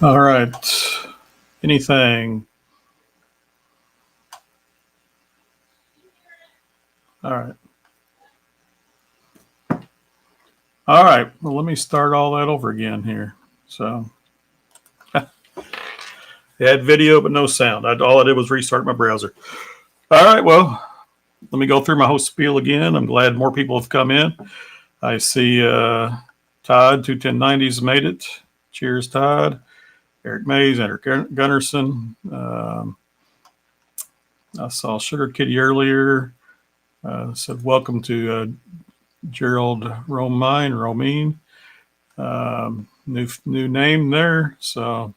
All right. Anything? All right. All right. Well, let me start all that over again here. So, it had video but no sound. All I did was restart my browser. All right. Well, let me go through my host spiel again. I'm glad more people have come in. I see Todd 21090's made it. Cheers, Todd. Eric Mays, Andrew Gunnarsson. I saw Sugar Kitty earlier. Said welcome to Gerald Romine. New name there. So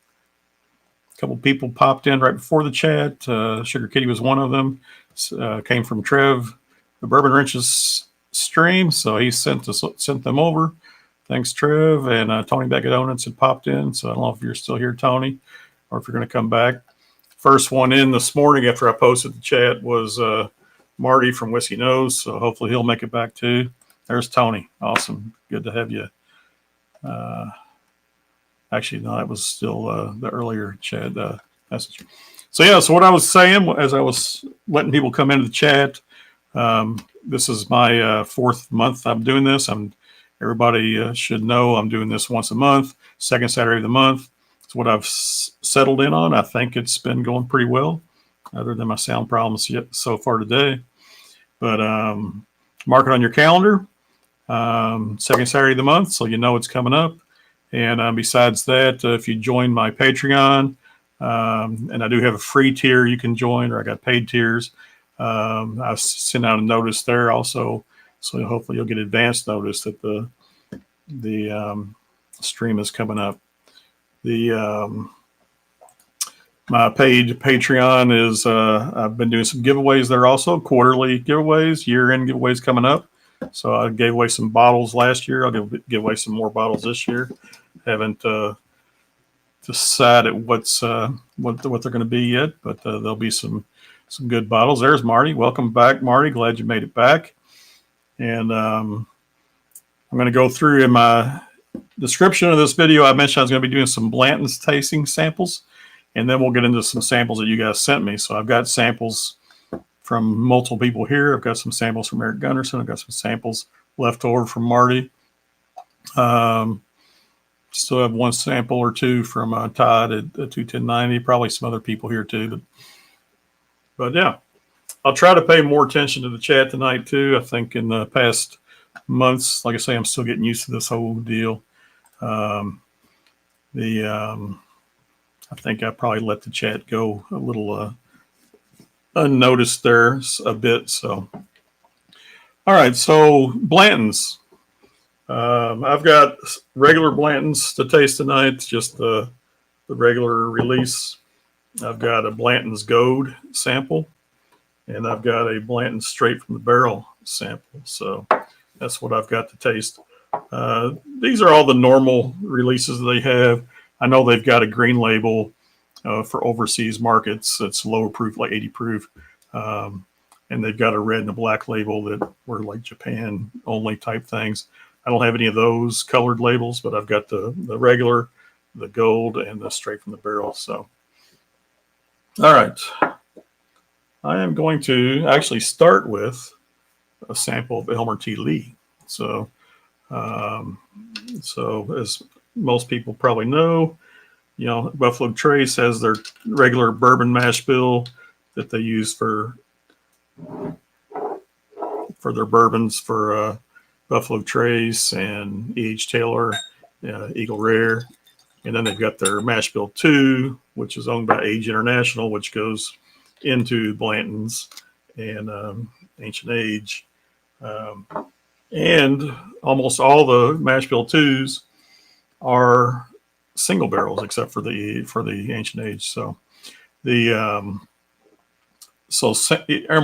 a couple people popped in right before the chat. Sugar Kitty was one of them. Came from Trev, the Bourbon Wrenches stream. So he sent them over. Thanks, Trev. And Tony Beckett had popped in. So I don't know if you're still here, Tony, or if you're going to come back. First one in this morning after I posted the chat was Marty from Whiskey Nose. So hopefully he'll make it back too. There's Tony. Awesome. Good to have you. Actually, no, that was still the earlier chat message. So, yeah, so what I was saying as I was letting people come into the chat, this is my fourth month I'm doing this. Everybody should know I'm doing this once a month, second Saturday of the month. It's what I've settled in on. I think it's been going pretty well, other than my sound problems yet so far today. But mark it on your calendar, second Saturday of the month, so you know it's coming up. And besides that, if you join my Patreon, and I do have a free tier you can join, or I got paid tiers. I've sent out a notice there also, so hopefully you'll get advance notice that the stream is coming up. My paid Patreon is I've been doing some giveaways there also, quarterly giveaways, year-end giveaways coming up. So I gave away some bottles last year. I'll give away some more bottles this year. Haven't decided what they're going to be yet, but there'll be some good bottles. There's Marty. Welcome back, Marty. Glad you made it back. And I'm going to go through in my description of this video. I mentioned I was going to be doing some Blanton's tasting samples, and then we'll get into some samples that you guys sent me. So I've got samples from multiple people here. I've got some samples from Eric Gunnarsson. I've got some samples left over from Marty. Still have one sample or two from Todd at 21090. Probably some other people here too. But yeah, I'll try to pay more attention to the chat tonight too. I think in the past months, like I say, I'm still getting used to this whole deal. I think I probably let the chat go a little unnoticed there a bit. So, all right. So Blanton's. I've got regular Blanton's to taste tonight, just the regular release. I've got a Blanton's Gold sample, and I've got a Blanton's Straight from the Barrel sample. So that's what I've got to taste. These are all the normal releases they have. I know they've got a green label for overseas markets. It's lower proof, like 80 proof. And they've got a red and a black label that were like Japan only type things. I don't have any of those colored labels, but I've got the regular, the gold, and the straight from the barrel. So, all right. I am going to actually start with a sample of Elmer T. Lee. So as most people probably know, Buffalo Trace has their regular bourbon mash bill that they use for their bourbons for Buffalo Trace and E.H. Taylor, Eagle Rare. And then they've got their mash bill 2, which is owned by Age International, which goes into Blanton's and Ancient Age. And almost all the mash bill 2s are single barrels, except for the Ancient Age. So Elmer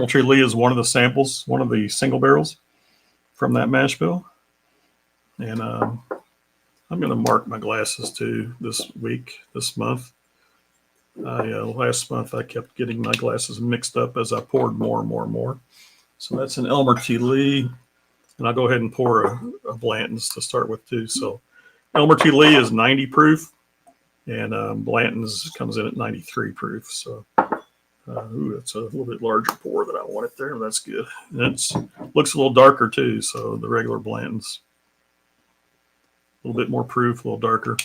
T. Lee is one of the samples, one of the single barrels from that mash bill. And I'm going to mark my glasses too this month. Last month I kept getting my glasses mixed up as I poured more and more. So that's an Elmer T. Lee. And I'll go ahead and pour a Blanton's to start with too. So Elmer T. Lee is 90 proof. and Blanton's comes in at 93 proof. So, that's a little bit larger pour than I wanted there. That's good. And it looks a little darker too. So the regular Blanton's a little bit more proof, a little darker.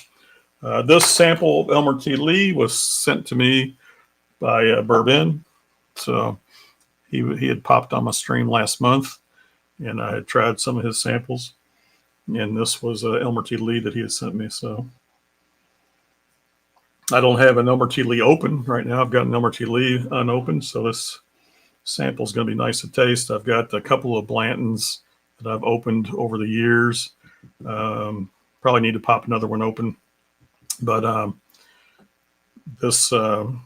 This sample of Elmer T. Lee was sent to me by Bourbon. So he had popped on my stream last month, and I had tried some of his samples. And this was Elmer T. Lee that he had sent me. So I don't have an Elmer T. Lee open right now. I've got an Elmer T. Lee unopened. So this sample is going to be nice to taste. I've got a couple of Blantons that I've opened over the years. Probably need to pop another one open. But this one's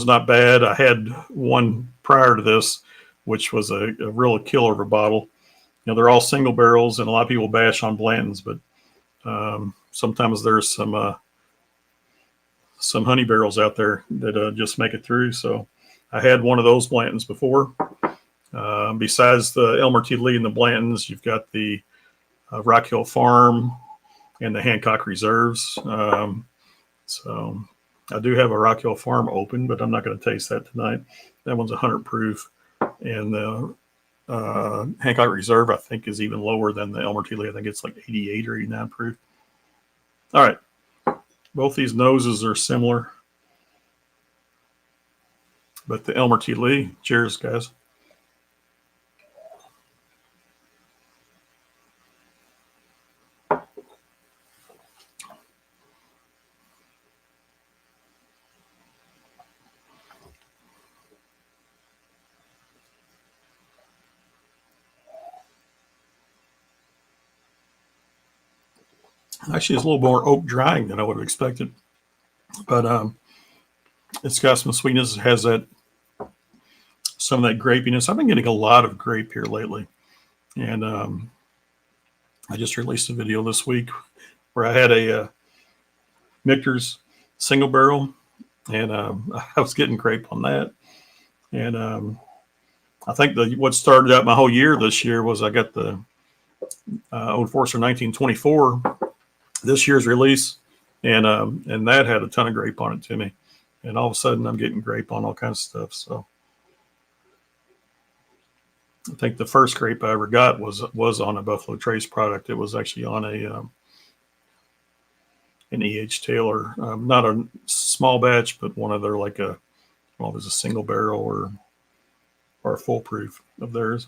not bad. I had one prior to this, which was a real killer of a bottle. You know, they're all single barrels, and a lot of people bash on Blantons, but sometimes there's some honey barrels out there that just make it through. So I had one of those Blantons before. Besides the Elmer T. Lee and the Blantons, you've got the Rock Hill Farm and the Hancock Reserves. So I do have a Rock Hill Farm open, but I'm not going to taste that tonight. That one's 100 proof. And the Hancock Reserve, I think, is even lower than the Elmer T. Lee. I think it's like 88 or 89 proof. All right. Both these noses are similar. But the Elmer T. Lee, cheers, guys. Actually, it's a little more oak drying than I would have expected. But it's got some sweetness. It has some of that grapiness. I've been getting a lot of grape here lately. And I just released a video this week where I had a Michter's single barrel, and I was getting grape on that. And I think what started out my whole year this year was I got the Old Forester 1924, this year's release, and that had a ton of grape on it to me. And all of a sudden, I'm getting grape on all kinds of stuff. So I think the first grape I ever got was on a Buffalo Trace product. It was actually on an E.H. Taylor, not a small batch, but one of their it was a single barrel or a full proof of theirs.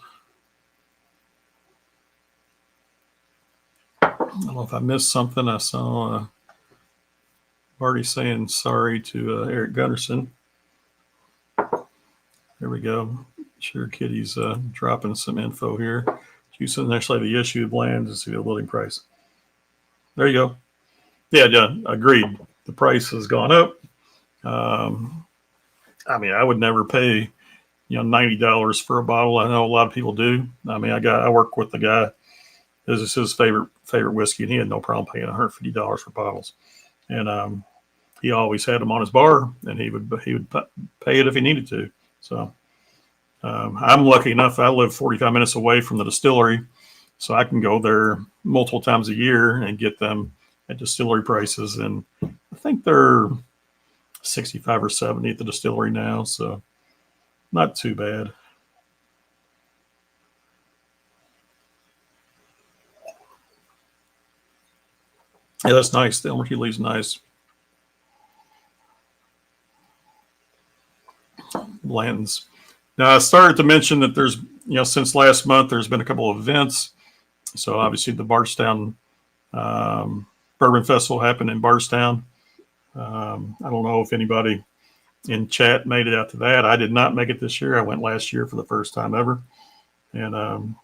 I don't know if I missed something. I saw Marty saying sorry to Eric Gunnarsson. There we go. Sure, Kitty's dropping some info here. Houston actually the issue of land to see the building price. There you go. Yeah, agreed. The price has gone up. I mean, I would never pay, $90 for a bottle. I know a lot of people do. I mean, I work with the guy. This is his favorite whiskey, and he had no problem paying $150 for bottles. And he always had them on his bar, and he would pay it if he needed to. So I'm lucky enough. I live 45 minutes away from the distillery, so I can go there multiple times a year and get them at distillery prices. And I think they're 65 or 70 at the distillery now, so not too bad. Yeah, that's nice. The Elmer T. Lee's nice. Blanton's. Now, I started to mention that there's, since last month, there's been a couple of events. So obviously the Bardstown Bourbon Festival happened in Bardstown. I don't know if anybody in chat made it out to that. I did not make it this year. I went last year for the first time ever. And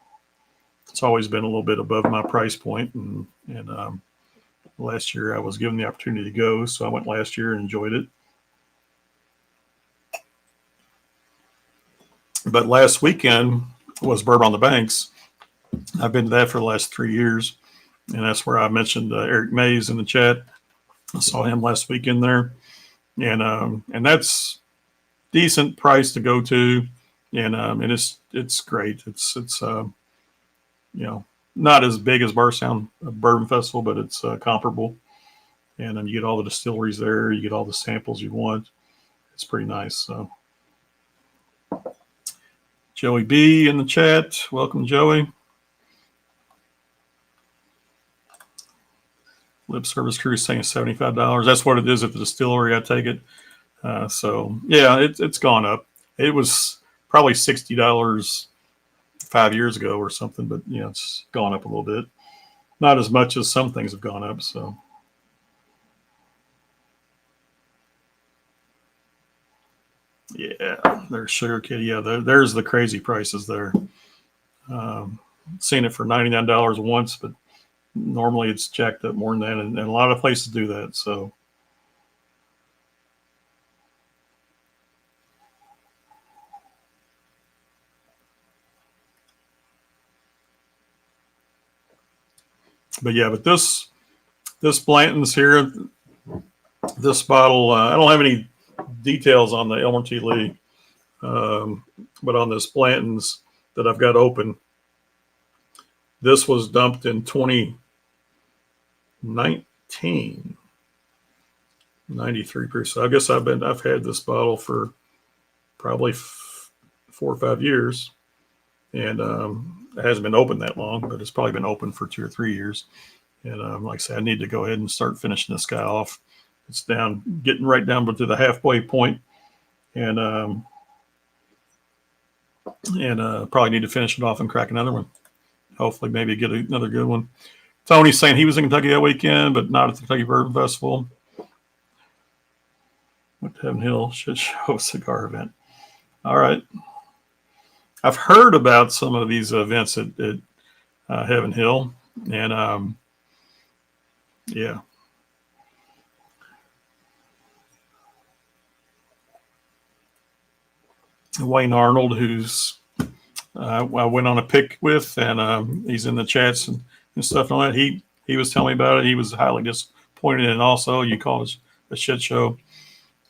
it's always been a little bit above my price point. And last year I was given the opportunity to go. So I went last year and enjoyed it. But last weekend was Bourbon on the Banks. I've been to that for the last 3 years. And that's where I mentioned Eric Mays in the chat. I saw him last weekend there. And that's decent price to go to. And it's great. It's not as big as Bardstown Bourbon Festival, but it's comparable. and then you get all the distilleries there. You get all the samples you want. It's pretty nice. So, Joey B in the chat. Welcome, Joey. Lip Service Crew is saying $75. That's what it is at the distillery, I take it. So, yeah, it's gone up. It was probably $60 5 years ago or something, but, you know, it's gone up a little bit. Not as much as some things have gone up, so. Yeah, there's Sugar Kitty. Yeah, there's the crazy prices there. Seen it for $99 once, but normally it's jacked up more than that, and a lot of places do that. So, but yeah, but this Blanton's here, this bottle. I don't have any details on the Elmer T. Lee, but on this Blanton's that I've got open, this was dumped in 2019. 93%. I guess I've had this bottle for probably 4 or 5 years, and it hasn't been open that long, but it's probably been open for 2 or 3 years. And like I said, I need to go ahead and start finishing this guy off. It's getting right down to the halfway point, and probably need to finish it off and crack another one. Hopefully, maybe get another good one. Tony's saying he was in Kentucky that weekend, but not at the Kentucky Bourbon Festival. Went to Heaven Hill Shit Show cigar event. All right. I've heard about some of these events at Heaven Hill, and yeah. Wayne Arnold, who's I went on a pick with, and he's in the chats and stuff and all that. He was telling me about it. He was highly disappointed, and also you call it a shit show.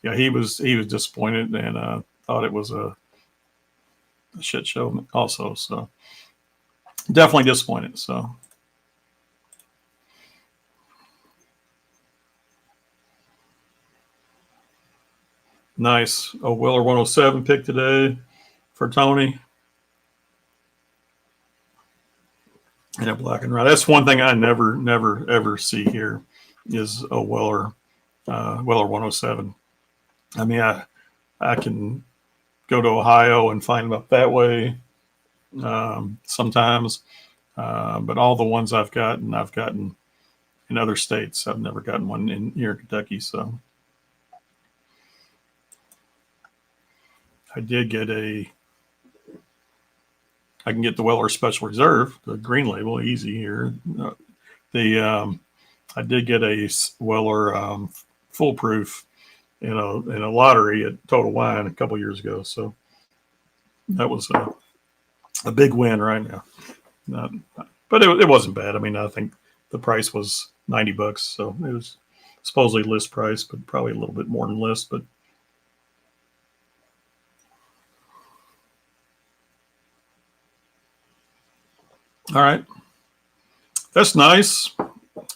Yeah, he was disappointed and thought it was a shit show also. So definitely disappointed. So nice. Oh, Weller 107 pick today for Tony. And a black and red. That's one thing I never ever see here is a Weller 107. I mean, I can go to Ohio and find them up that way sometimes, but all the ones I've gotten in other states. I've never gotten one here in Kentucky. So I can get the Weller Special Reserve, the green label, easy here. I did get a Weller foolproof in a lottery at Total Wine a couple years ago. So that was a big win right now. But it wasn't bad. I mean, I think the price was $90, so it was supposedly list price, but probably a little bit more than list. But all right, that's nice.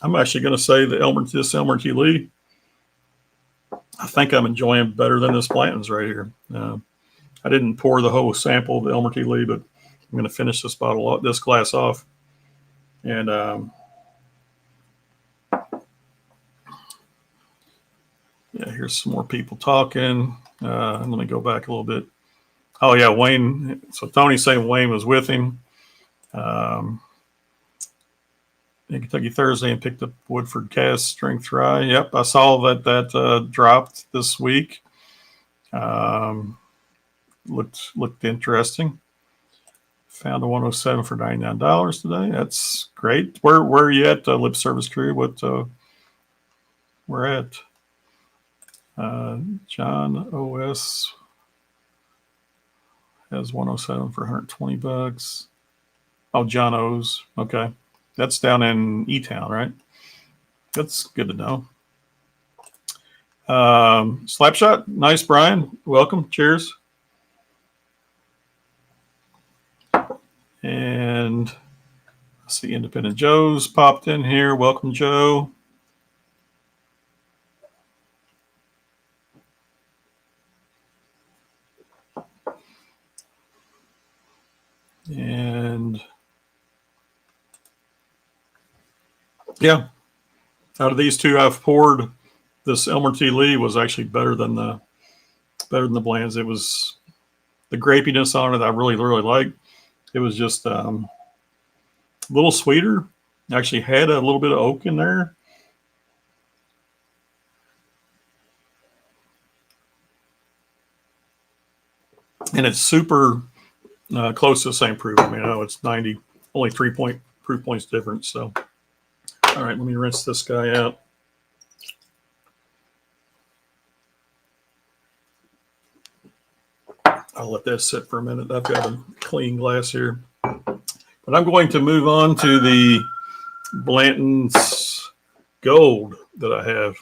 I'm actually going to say the Elmer T. Lee, I think I'm enjoying better than this Blanton's right here. I didn't pour the whole sample of the Elmer T. Lee, but I'm going to finish this glass off. And yeah, here's some more people talking. Let me go back a little bit. Oh yeah, Wayne. So Tony's saying Wayne was with him in Kentucky Thursday and picked up Woodford Cast Strength Rye. Yep, I saw that dropped this week. Looked interesting. Found a 107 for $99 today. That's great. Where are you at, Lip Service Crew? What we're at? John OS has 107 for $120. Oh, John O's. Okay. That's down in E-Town, right? That's good to know. Slapshot. Nice, Brian. Welcome. Cheers. And I see Independent Joe's popped in here. Welcome, Joe. And yeah, out of these two I've poured, this Elmer T. Lee was actually better than the Blanton's. It was the grapiness on it I really liked. It was just a little sweeter. Actually had a little bit of oak in there. And it's super close to the same proof. I mean, I know it's 90, only 3 proof points difference. So, all right, let me rinse this guy out. I'll let that sit for a minute. I've got a clean glass here. But I'm going to move on to the Blanton's Gold that I have.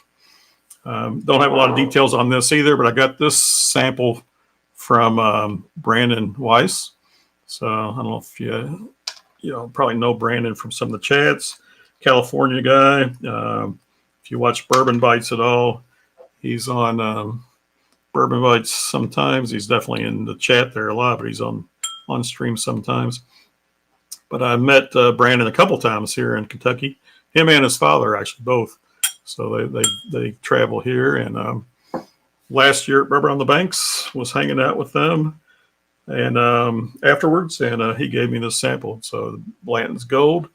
Don't have a lot of details on this either, but I got this sample from Brandon Weiss. So I don't know if you probably know Brandon from some of the chats. California guy. If you watch Bourbon Bites at all, he's on Bourbon Bites sometimes. He's definitely in the chat there a lot, but he's on stream sometimes. But I met Brandon a couple times here in Kentucky. Him and his father, actually, both. So they travel here. And last year at Bourbon on the Banks, was hanging out with them. And afterwards, and he gave me this sample. So Blanton's Gold.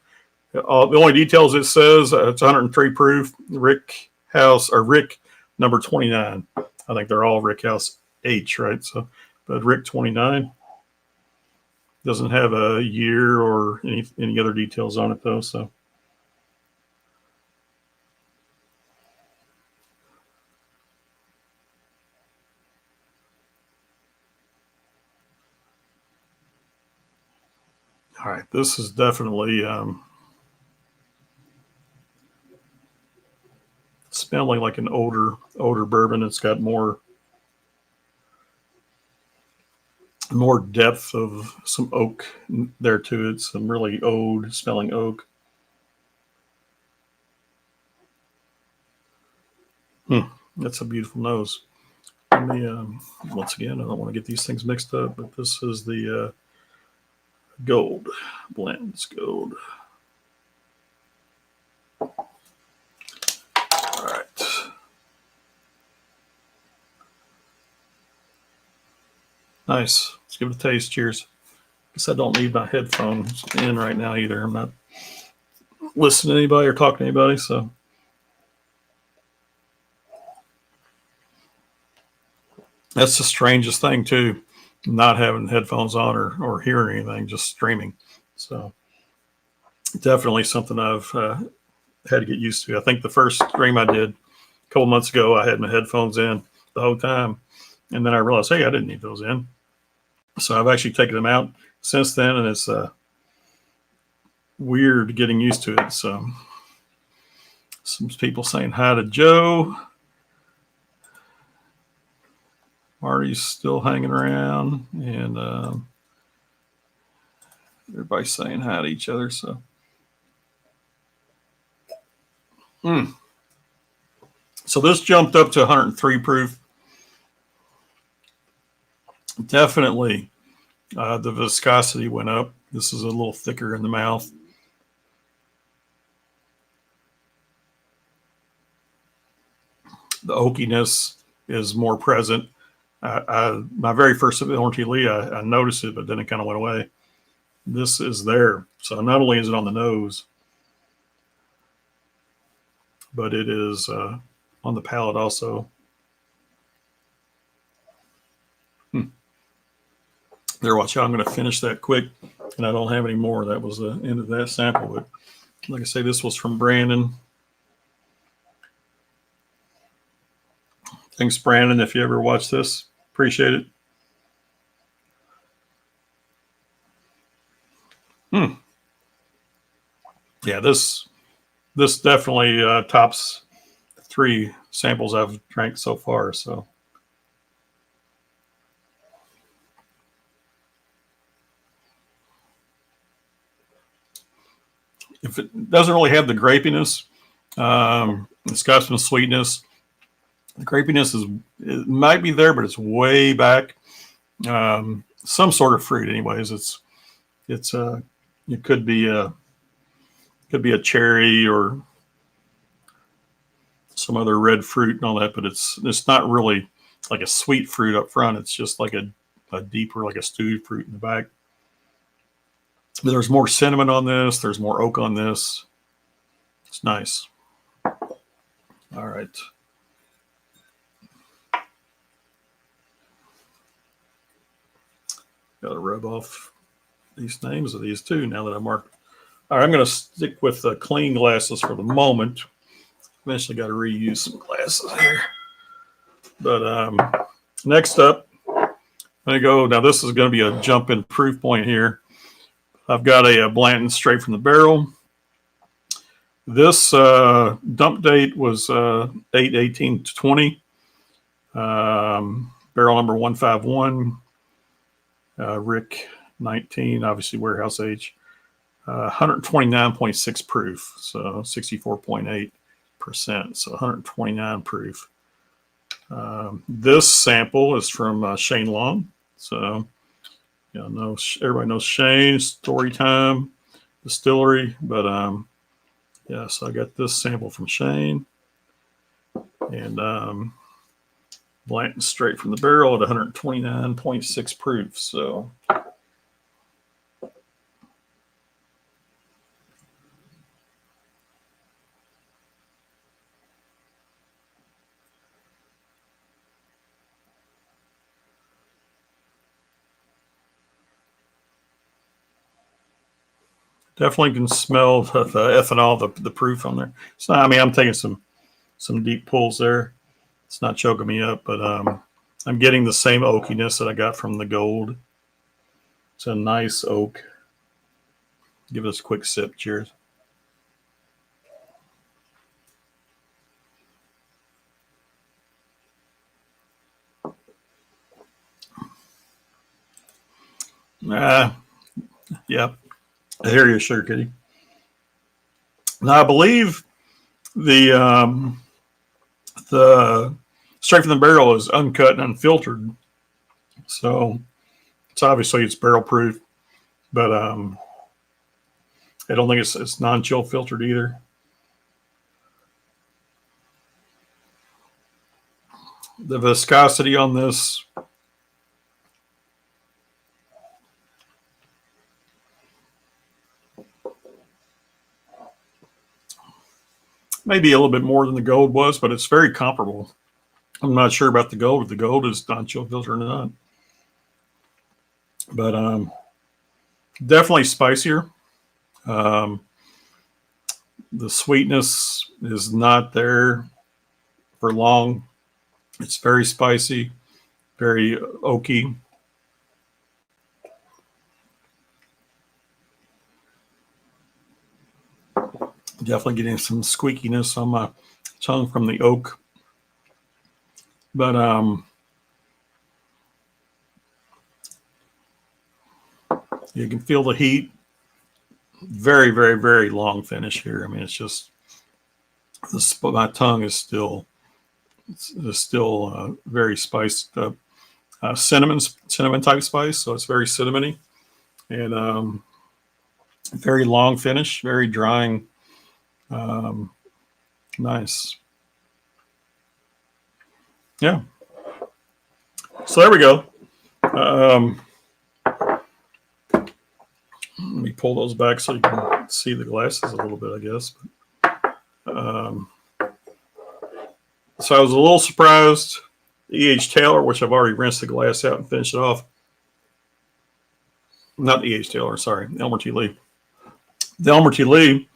The only details it says, it's 103 proof, Rick House, or Rick number 29. I think they're all Rick House H, right? So, but Rick 29 doesn't have a year or any other details on it though. So, all right, this is definitely smelling like an older bourbon. It's got more depth of some oak there to it. Some really old smelling oak. That's a beautiful nose. Let me once again, I don't want to get these things mixed up, but this is the Gold, Blanton's Gold. All right. Nice. Let's give it a taste. Cheers. Guess I don't need my headphones in right now either. I'm not listening to anybody or talking to anybody, so. That's the strangest thing too, not having headphones on or hearing anything, just streaming. So definitely something I've had to get used to. I think the first stream I did a couple months ago, I had my headphones in the whole time. And then I realized, hey, I didn't need those in. So I've actually taken them out since then, and it's weird getting used to it. So some people saying hi to Joe. Marty's still hanging around, and everybody's saying hi to each other. So, so this jumped up to 103 proof. Definitely, the viscosity went up. This is a little thicker in the mouth. The oakiness is more present. My very first Elmer T. Lee, I noticed it, but then it kind of went away. This is there. So not only is it on the nose, but it is on the palate also. There, watch out. I'm going to finish that quick, and I don't have any more. That was the end of that sample. But like I say, this was from Brandon. Thanks, Brandon, if you ever watch this. Appreciate it. Yeah, this definitely tops 3 samples I've drank so far. So if it doesn't really have the grapiness, it's got some sweetness. The grapiness it might be there, but it's way back. Some sort of fruit, anyways. It's it could be a cherry or some other red fruit and all that, but it's not really like a sweet fruit up front. It's just like a deeper, like a stewed fruit in the back. But there's more cinnamon on this. There's more oak on this. It's nice. All right. Got to rub off these names of these two now that I marked. All right, I'm going to stick with clean glasses for the moment. Eventually got to reuse some glasses here. But next up, I'm going to go. Now, this is going to be a jump in proof point here. I've got a Blanton straight from the barrel. This dump date was 8/18/20. Barrel number 151. Rick 19, obviously warehouse age. 129.6 proof, so 64.8%. So 129 proof. This sample is from Shane Long. So, everybody knows Shane, Storytime Distillery. But, yeah, so I got this sample from Shane. And Blanton straight from the barrel at 129.6 proof. So, definitely can smell the ethanol, the proof on there. So I mean, I'm taking some deep pulls there. It's not choking me up, but I'm getting the same oakiness that I got from the gold. It's a nice oak. Give us a quick sip. Cheers. Yeah. I hear you, Sugar Kitty. Now I believe the straight from the barrel is uncut and unfiltered, so it's barrel proof, but I don't think it's non-chill filtered either. The viscosity on this, maybe a little bit more than the gold was, but it's very comparable. I'm not sure about the gold, if the gold is non-chill filtered or not. But definitely spicier. The sweetness is not there for long. It's very spicy, very oaky. Definitely getting some squeakiness on my tongue from the oak. But you can feel the heat. Very, very, very long finish here. I mean, it's just my tongue is still very spiced up. Cinnamon type spice, so it's very cinnamony, and very long finish, very drying. Nice. Yeah. So there we go. Let me pull those back so you can see the glasses a little bit, I guess. So I was a little surprised. E.H. Taylor, which I've already rinsed the glass out and finished it off. Not E.H. Taylor, sorry. Elmer T. Lee. The Elmer T. Lee,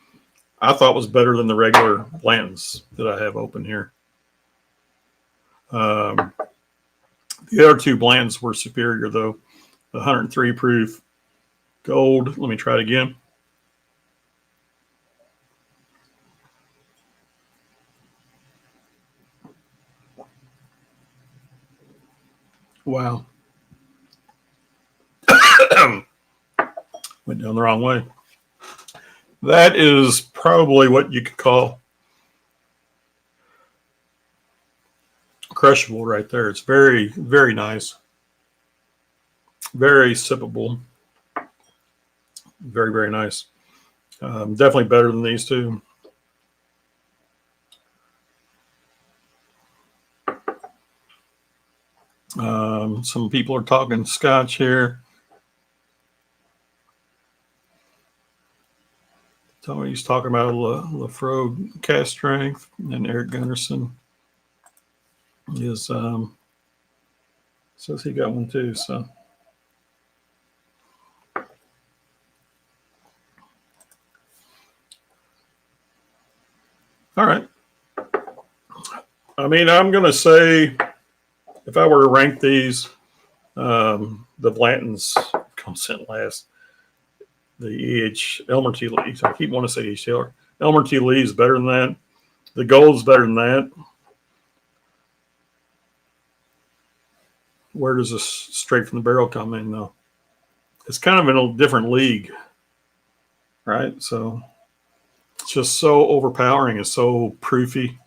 I thought was better than the regular Blantons that I have open here. The other two Blantons were superior, though. The 103 proof gold. Let me try it again. Wow. Went down the wrong way. That is probably what you could call crushable right there. It's very, very nice. Very sippable. Very, very nice. Definitely better than these two. Some people are talking Scotch here. Tony's talking about Lafroig cast strength, and Eric Gunderson is says he got one too. So, all right. I mean, I'm going to say if I were to rank these, the Blantons comes in last. The E.H. Elmer T. Lee. I keep wanting to say E.H. Taylor. Elmer T. Lee is better than that. The Gold's better than that. Where does this straight from the barrel come in, though? It's kind of in a different league, right? So it's just so overpowering. It's so proofy.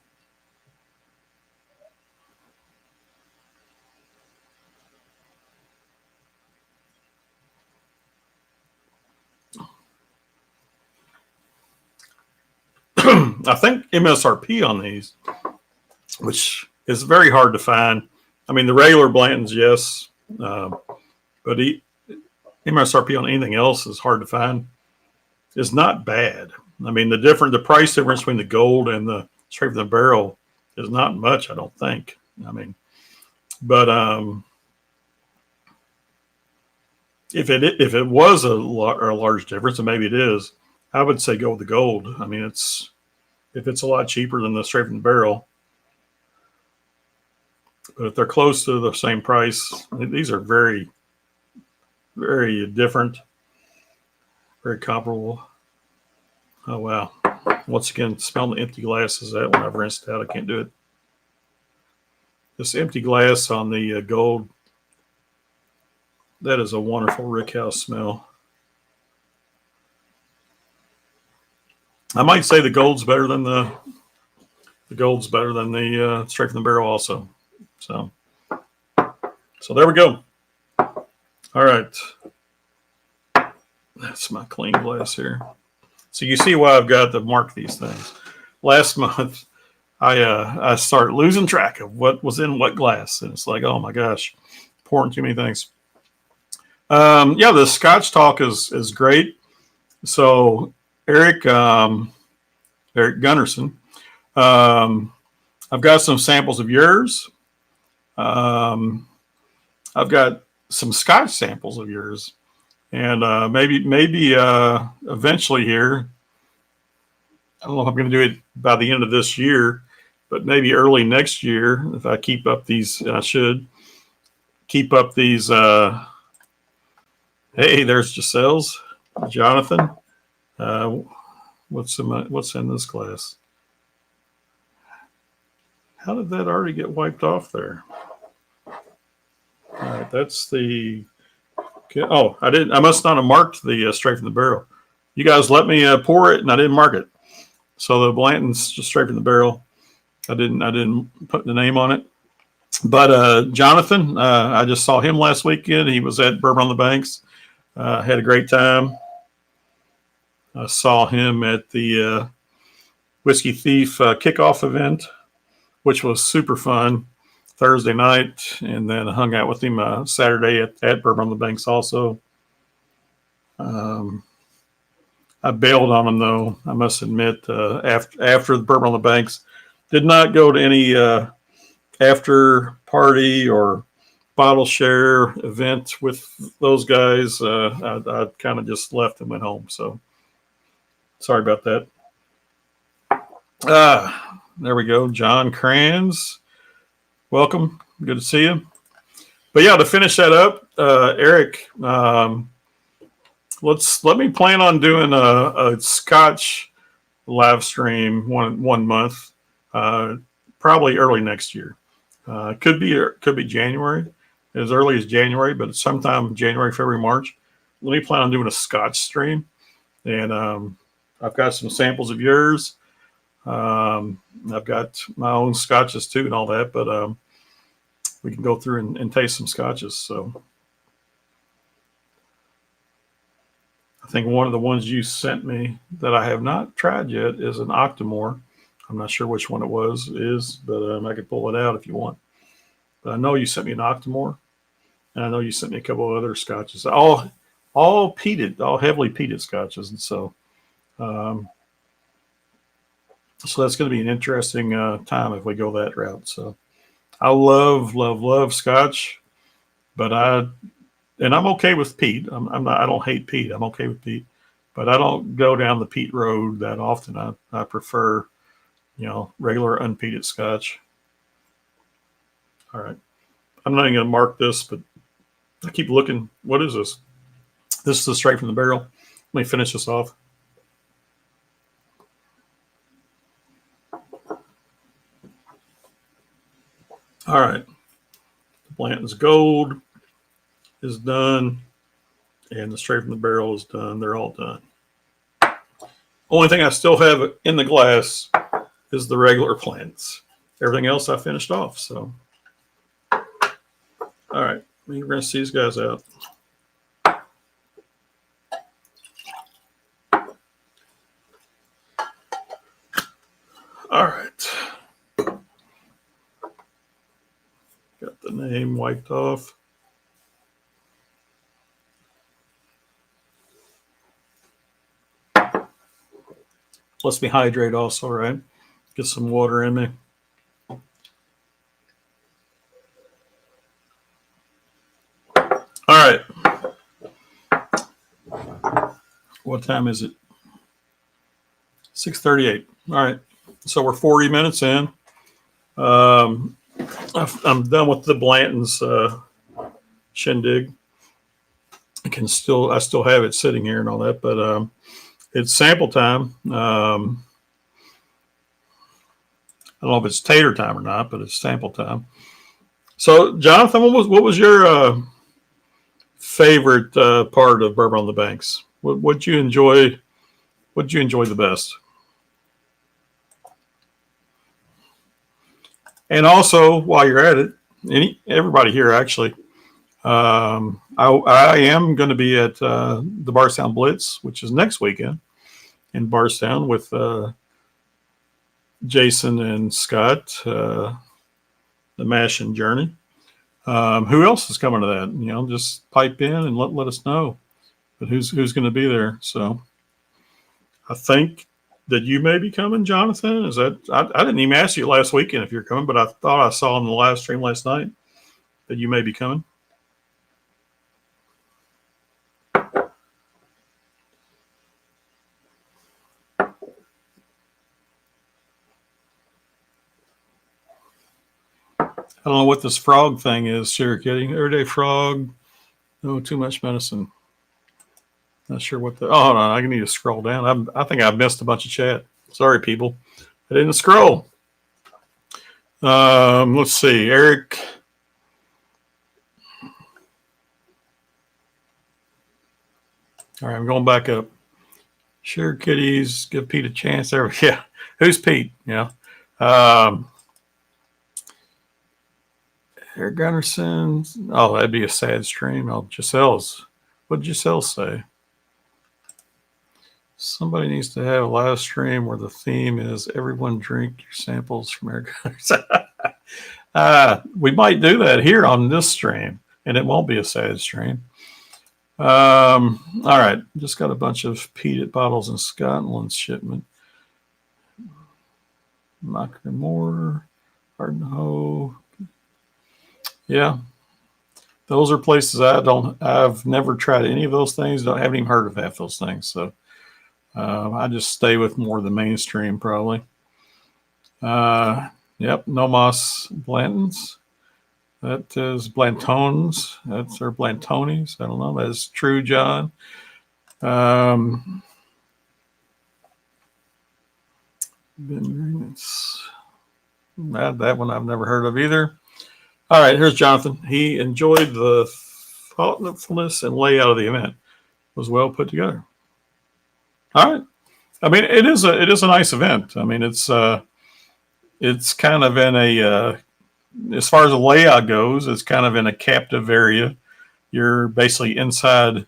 I think MSRP on these, which is very hard to find. I mean, the regular Blantons, yes, but MSRP on anything else is hard to find. Is not bad. I mean, the price difference between the Gold and the straight from the barrel is not much, I don't think. I mean, but if it was a large difference, and maybe it is, I would say go with the Gold. I mean, if it's a lot cheaper than the straight from the barrel, but if they're close to the same price, these are very, very different, very comparable. Oh wow! Once again, smelling the empty glasses. That one I've rinsed out. I can't do it. This empty glass on the Gold. That is a wonderful rickhouse smell. I might say the Gold's better than the straight from the barrel also. So there we go. All right. That's my clean glass here. So you see why I've got to mark these things. Last month, I started losing track of what was in what glass. And it's like, oh my gosh, pouring too many things. Yeah, the Scotch talk is great. So Eric Gunderson, I've got some samples of yours. I've got some Scotch samples of yours, and maybe eventually here. I don't know if I'm going to do it by the end of this year, but maybe early next year if I keep up these. I should keep up these. Hey, there's Giselle's, Jonathan. What's in this glass? How did that already get wiped off there? All right, that's the. Oh, I didn't. I must not have marked the straight from the barrel. You guys let me pour it, and I didn't mark it. So the Blanton's just straight from the barrel. I didn't put the name on it. But Jonathan, I just saw him last weekend. He was at Bourbon on the Banks. Had a great time. I saw him at the Whiskey Thief kickoff event, which was super fun. Thursday night, and then hung out with him Saturday at Bourbon on the Banks also. I bailed on him, though, I must admit, after the Bourbon on the Banks. Did not go to any after party or bottle share event with those guys. I kind of just left and went home, so sorry about that. There we go. John Kranz. Welcome. Good to see you. But yeah, to finish that up, Eric, let me plan on doing a Scotch live stream one month, probably early next year. Could be January, as early as January, but sometime January, February, March. Let me plan on doing a Scotch stream, and I've got some samples of yours. I've got my own scotches too and all that, but we can go through and taste some scotches. So I think one of the ones you sent me that I have not tried yet is an Octomore. I'm not sure which one it is, but I could pull it out if you want. But I know you sent me an Octomore, and I know you sent me a couple of other scotches, all peated, all heavily peated scotches, and so that's going to be an interesting time if we go that route. So I love Scotch, but I'm okay with peat. I'm not. I don't hate peat. I'm okay with peat, but I don't go down the peat road that often. I prefer, regular unpeated Scotch. All right. I'm not even going to mark this, but I keep looking. What is this? This is straight from the barrel. Let me finish this off. All right. Blanton's Gold is done, and the straight from the barrel is done. They're all done. Only thing I still have in the glass is the regular Blantons. Everything else I finished off. So, all right, we're going to see these guys out. All right. Got the name wiped off. Lets me hydrate also, right? Get some water in me. All right. What time is it? 6:38. All right. So we're 40 minutes in. I'm done with the Blanton's shindig. I still have it sitting here and all that, but it's sample time. I don't know if it's tater time or not, but it's sample time. So, Jonathan, what was your favorite part of Bourbon on the Banks? What'd you enjoy? What'd you enjoy the best? And also, while you're at it, everybody here actually, I am going to be at the Bardstown Blitz, which is next weekend in Bardstown with Jason and Scott, the Mash and Journey. Who else is coming to that? Just pipe in and let us know. But who's going to be there? So I think that you may be coming, Jonathan. Is that I didn't even ask you last weekend if you're coming, but I thought I saw on the live stream last night that you may be coming. I don't know what this frog thing is, Sugar Kitty. Everyday frog. No, too much medicine. Not sure what the. Oh, hold on. I need to scroll down. I think I missed a bunch of chat. Sorry, people. I didn't scroll. Let's see. Eric. All right, I'm going back up. Sugar Kitties. Give Pete a chance there. Yeah. Who's Pete? Yeah. Eric Gunnarsson. Oh, that'd be a sad stream. Oh, Giselle's. What did Giselle say? Somebody needs to have a live stream where the theme is everyone drink your samples from Eric Gunnarsson. We might do that here on this stream, and it won't be a sad stream. All right. Just got a bunch of peated bottles in Scotland shipment. Moore, Ardenhoe. Yeah, those are places I've never tried any of those things. Haven't even heard of half those things. So I just stay with more of the mainstream probably. Yep, Nomos Blantons. That is Blantones. That's our Blantonis. I don't know. That's true, John. That one I've never heard of either. All right, here's Jonathan. He enjoyed the thoughtfulness and layout of the event. It was well put together. All right. I mean, it is a nice event. I mean, it's kind of in a as far as the layout goes, it's kind of in a captive area. You're basically inside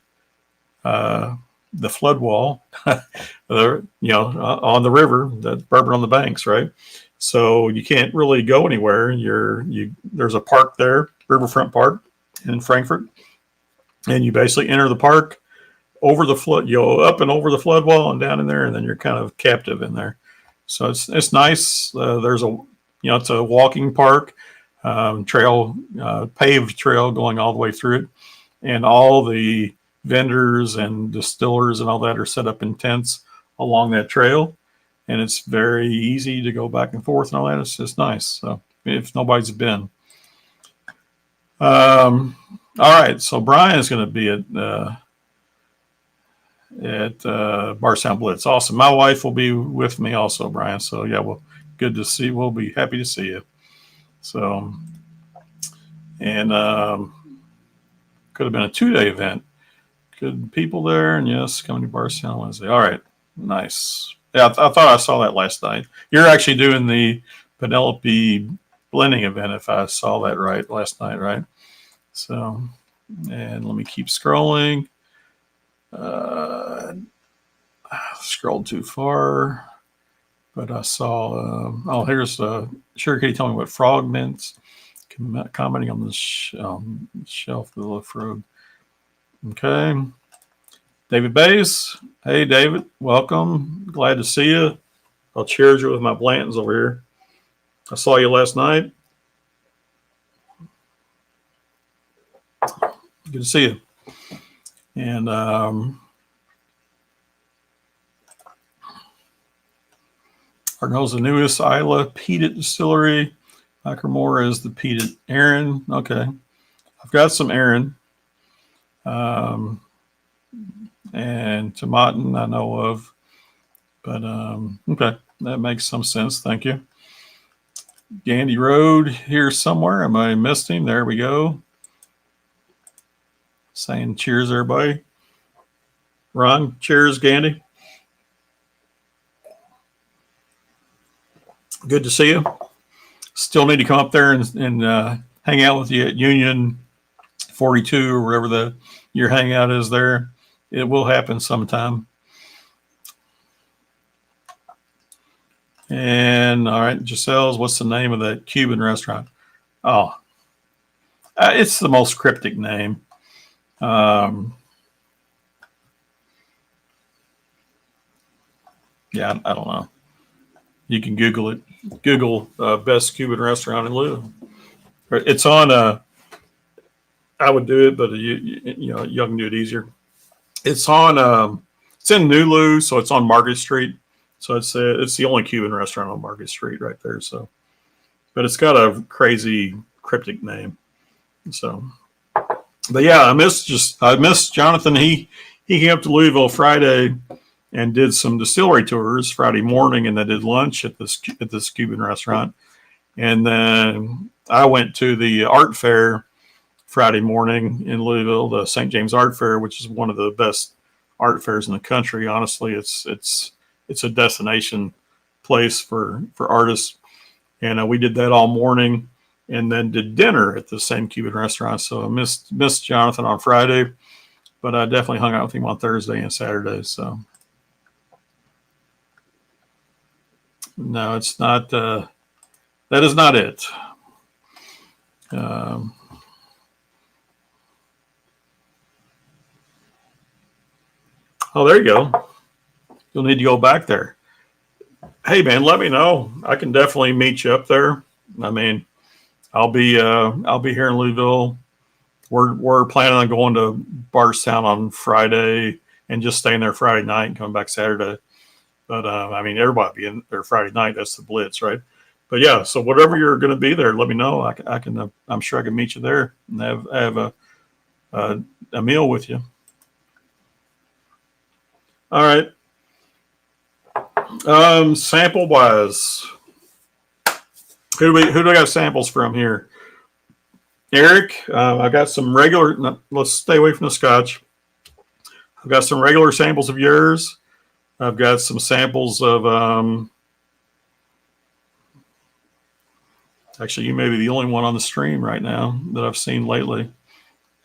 the the flood wall, on the river, the bourbon on the banks, right? So you can't really go anywhere. There's a park there, Riverfront Park in Frankfurt, and you basically enter the park over the flood, up and over the flood wall and down in there, and then you're kind of captive in there. So it's nice. There's it's a walking park, trail, paved trail going all the way through it, and all the vendors and distillers and all that are set up in tents along that trail, and it's very easy to go back and forth and all that. It's just nice. So if nobody's been, all right. So Brian is going to be at Bardstown Blitz. Awesome. My wife will be with me also, Brian. So yeah, well, good to see. We'll be happy to see you. So, and could have been a 2-day event. Good people there, and yes, coming to Bardstown Wednesday. All right, nice. Yeah, I thought I saw that last night. You're actually doing the Penelope blending event, if I saw that right last night, right? So, and let me keep scrolling. Scrolled too far, but I saw. Here's Sugar Kitty telling me what frog mints. Commenting on the shelf of the frog. Okay. David Bays. Hey, David. Welcome. Glad to see you. I'll cheers you with my Blantons over here. I saw you last night. Good to see you. And Arnold's the newest Isla peated distillery. Micromore is the peated Aaron. Okay. I've got some Aaron. And Tomatin I know of. But okay. That makes some sense. Thank you. Gandy Road here somewhere. Am I missed him? There we go. Saying cheers, everybody. Ron, cheers, Gandy. Good to see you. Still need to come up there and hang out with you at Union 42 or wherever your hangout is there. It will happen sometime. And all right, Giselle's, what's the name of that Cuban restaurant? Oh, it's the most cryptic name. Yeah, I don't know. You can Google it. Google best Cuban restaurant in Louisville. It's on. I would do it, but y'all can do it easier. It's on. It's in New Lou, so it's on Market Street. So it's the only Cuban restaurant on Market Street right there. So, but it's got a crazy cryptic name. So, but yeah, I missed Jonathan. He came up to Louisville Friday and did some distillery tours Friday morning, and they did lunch at this Cuban restaurant. And then I went to the art fair Friday morning in Louisville, the St. James Art Fair, which is one of the best art fairs in the country. Honestly, it's a destination place for artists. And we did that all morning, and then did dinner at the same Cuban restaurant. So I missed Jonathan on Friday, but I definitely hung out with him on Thursday and Saturday. So. No, it's not. That is not it. Oh, there you go. You'll need to go back there. Hey, man, let me know. I can definitely meet you up there. I mean, I'll be here in Louisville. We're planning on going to Bardstown on Friday and just staying there Friday night and coming back Saturday. But I mean, everybody be in there Friday night. That's the Blitz, right? But yeah, so whatever you're going to be there, let me know. I can. I'm sure I can meet you there and have a meal with you. All right. Sample wise, who do I got samples from here? Eric, I got some regular. Let's stay away from the Scotch. I've got some regular samples of yours. I've got some samples of, actually, you may be the only one on the stream right now that I've seen lately.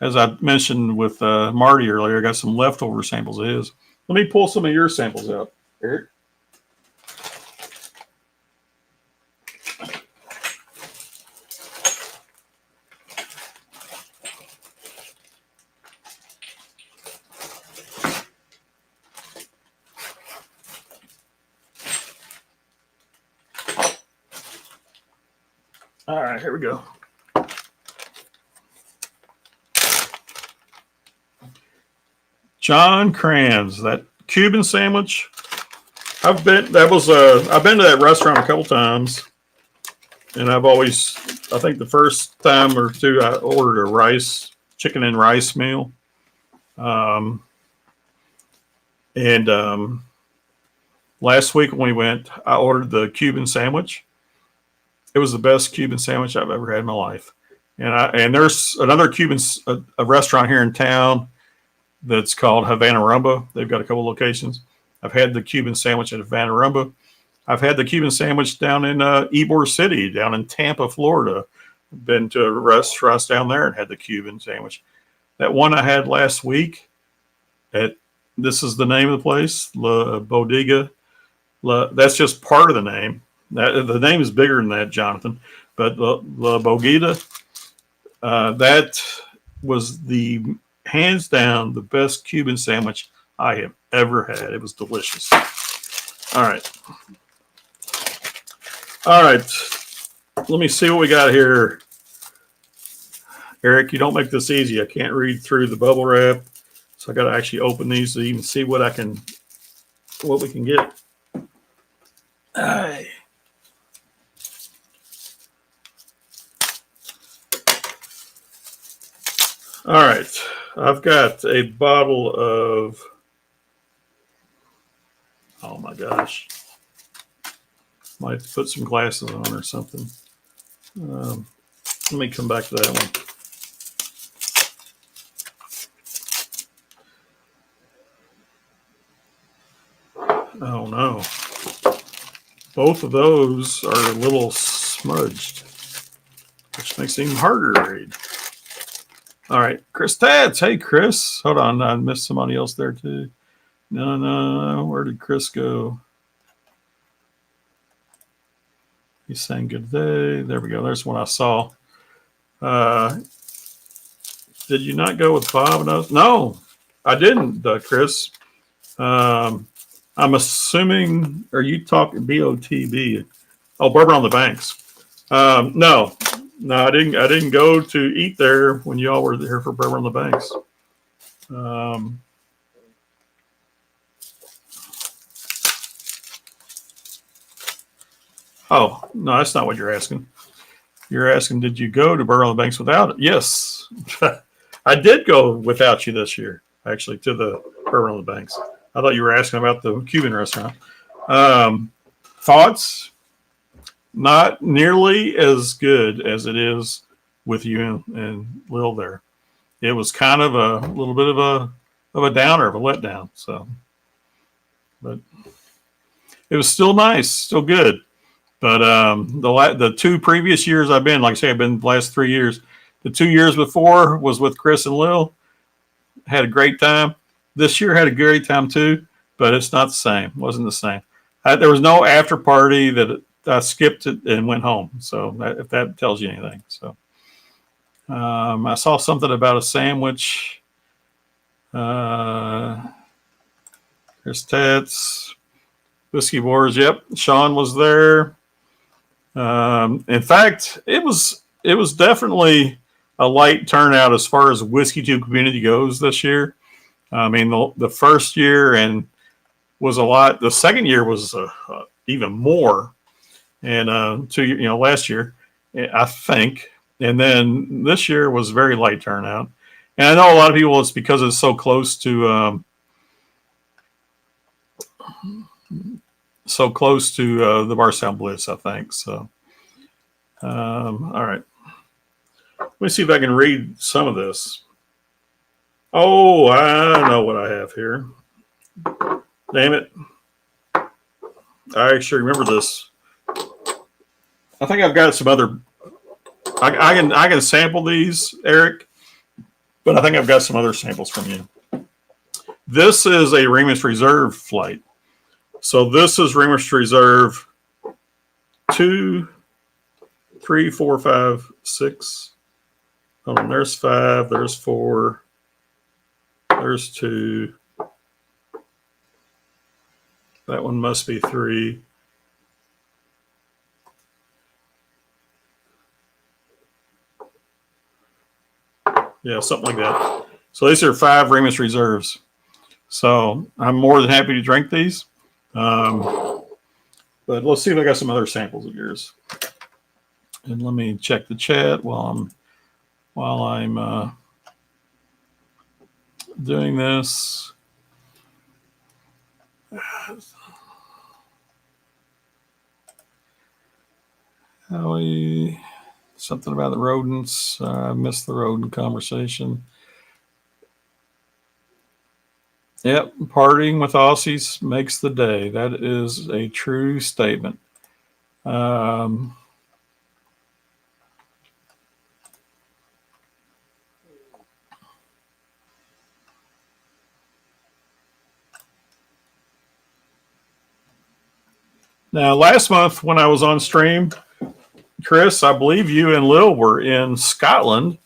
As I mentioned with Marty earlier, I got some leftover samples of his. Let me pull some of your samples out, Eric. All right, here we go. John Kranz, that Cuban sandwich. I've been to that restaurant a couple times, and I think the first time or two I ordered a chicken and rice meal. And last week when we went, I ordered the Cuban sandwich. It was the best Cuban sandwich I've ever had in my life. And there's another a restaurant here in town that's called Havana Rumba. They've got a couple locations. I've had the Cuban sandwich at Havana Rumba. I've had the Cuban sandwich down in Ybor City, down in Tampa, Florida. Been to restaurants down there and had the Cuban sandwich. That one I had last week this is the name of the place, La Bodega. That's just part of the name. The name is bigger than that, Jonathan. But La Bodega, that was hands down the best Cuban sandwich I have ever had. It was delicious. All right. Let me see what we got here. Eric, you don't make this easy. I can't read through the bubble wrap, so I got to actually open these so you can see what we can get. All right. All right. I've got a bottle of, oh my gosh. Might put some glasses on or something. Let me come back to that one. Oh no. Both of those are a little smudged, which makes it even harder to read. All right, Chris Tats. Hey, Chris. Hold on, I missed somebody else there too. No. Where did Chris go? He's saying good day. There we go. There's one I saw. Did you not go with Bob and us? No, I didn't, Chris. I'm assuming, are you talking BOTB? Oh, Bourbon on the Banks. No, I didn't go to eat there when y'all were there for Bourbon on the Banks. Oh, no, that's not what you're asking. You're asking, did you go to Bourbon on the Banks without it? Yes. I did go without you this year, actually, to the Bourbon on the Banks. I thought you were asking about the Cuban restaurant. Thoughts? Not nearly as good as it is with you and Lil there. It was kind of a little bit of a downer, of a letdown. So, but it was still nice, still good. But the 2 previous years I've been, like I say, I've been the last 3 years. The 2 years before was with Chris and Lil. Had a great time. This year had a great time too, but it's not the same. It wasn't the same. There was no after party that I skipped it and went home. So if that tells you anything. So I saw something about a sandwich. Chris Tats, Whiskey Wars. Yep, Sean was there. In fact, it was definitely a light turnout as far as Whiskey Tube community goes this year. I mean, the first year was a lot. The second year was even more, and last year, I think, and then this year was very light turnout. And I know a lot of people, it's because it's so close to the Barstown Blitz, I think. So, all right. Let me see if I can read some of this. Oh, I know what I have here. Damn it. I actually remember this. I think I've got some other. I can sample these, Eric, but I think I've got some other samples from you. This is a Remus Reserve flight. So this is Remus Reserve 2, 3, 4, 5, 6. Hold on, there's 5, there's 4, there's 2. That one must be 3. Yeah, something like that. So these are 5 Remus Reserves. So I'm more than happy to drink these. But let's see if I got some other samples of yours. And let me check the chat while I'm doing this. Howie, something about the rodents. I missed the rodent conversation. Yep, partying with Aussies makes the day. That is a true statement. Now, last month when I was on stream, Chris, I believe you and Lil were in Scotland.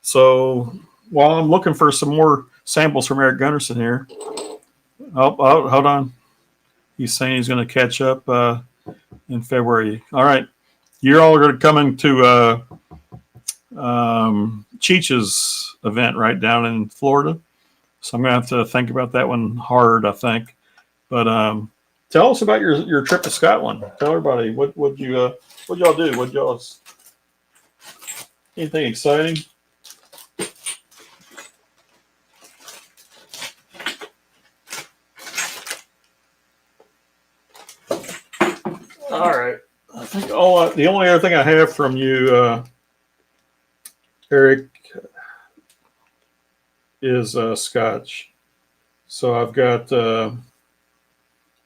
So while I'm looking for some more samples from Eric Gunnarsson here, hold on. He's saying he's going to catch up in February. All right. You're all going to come into Cheech's event right down in Florida. So I'm going to have to think about that one hard, I think. But tell us about your trip to Scotland. Tell everybody what y'all do. Anything exciting? All right. I think the only other thing I have from you, Eric, is Scotch. So I've got the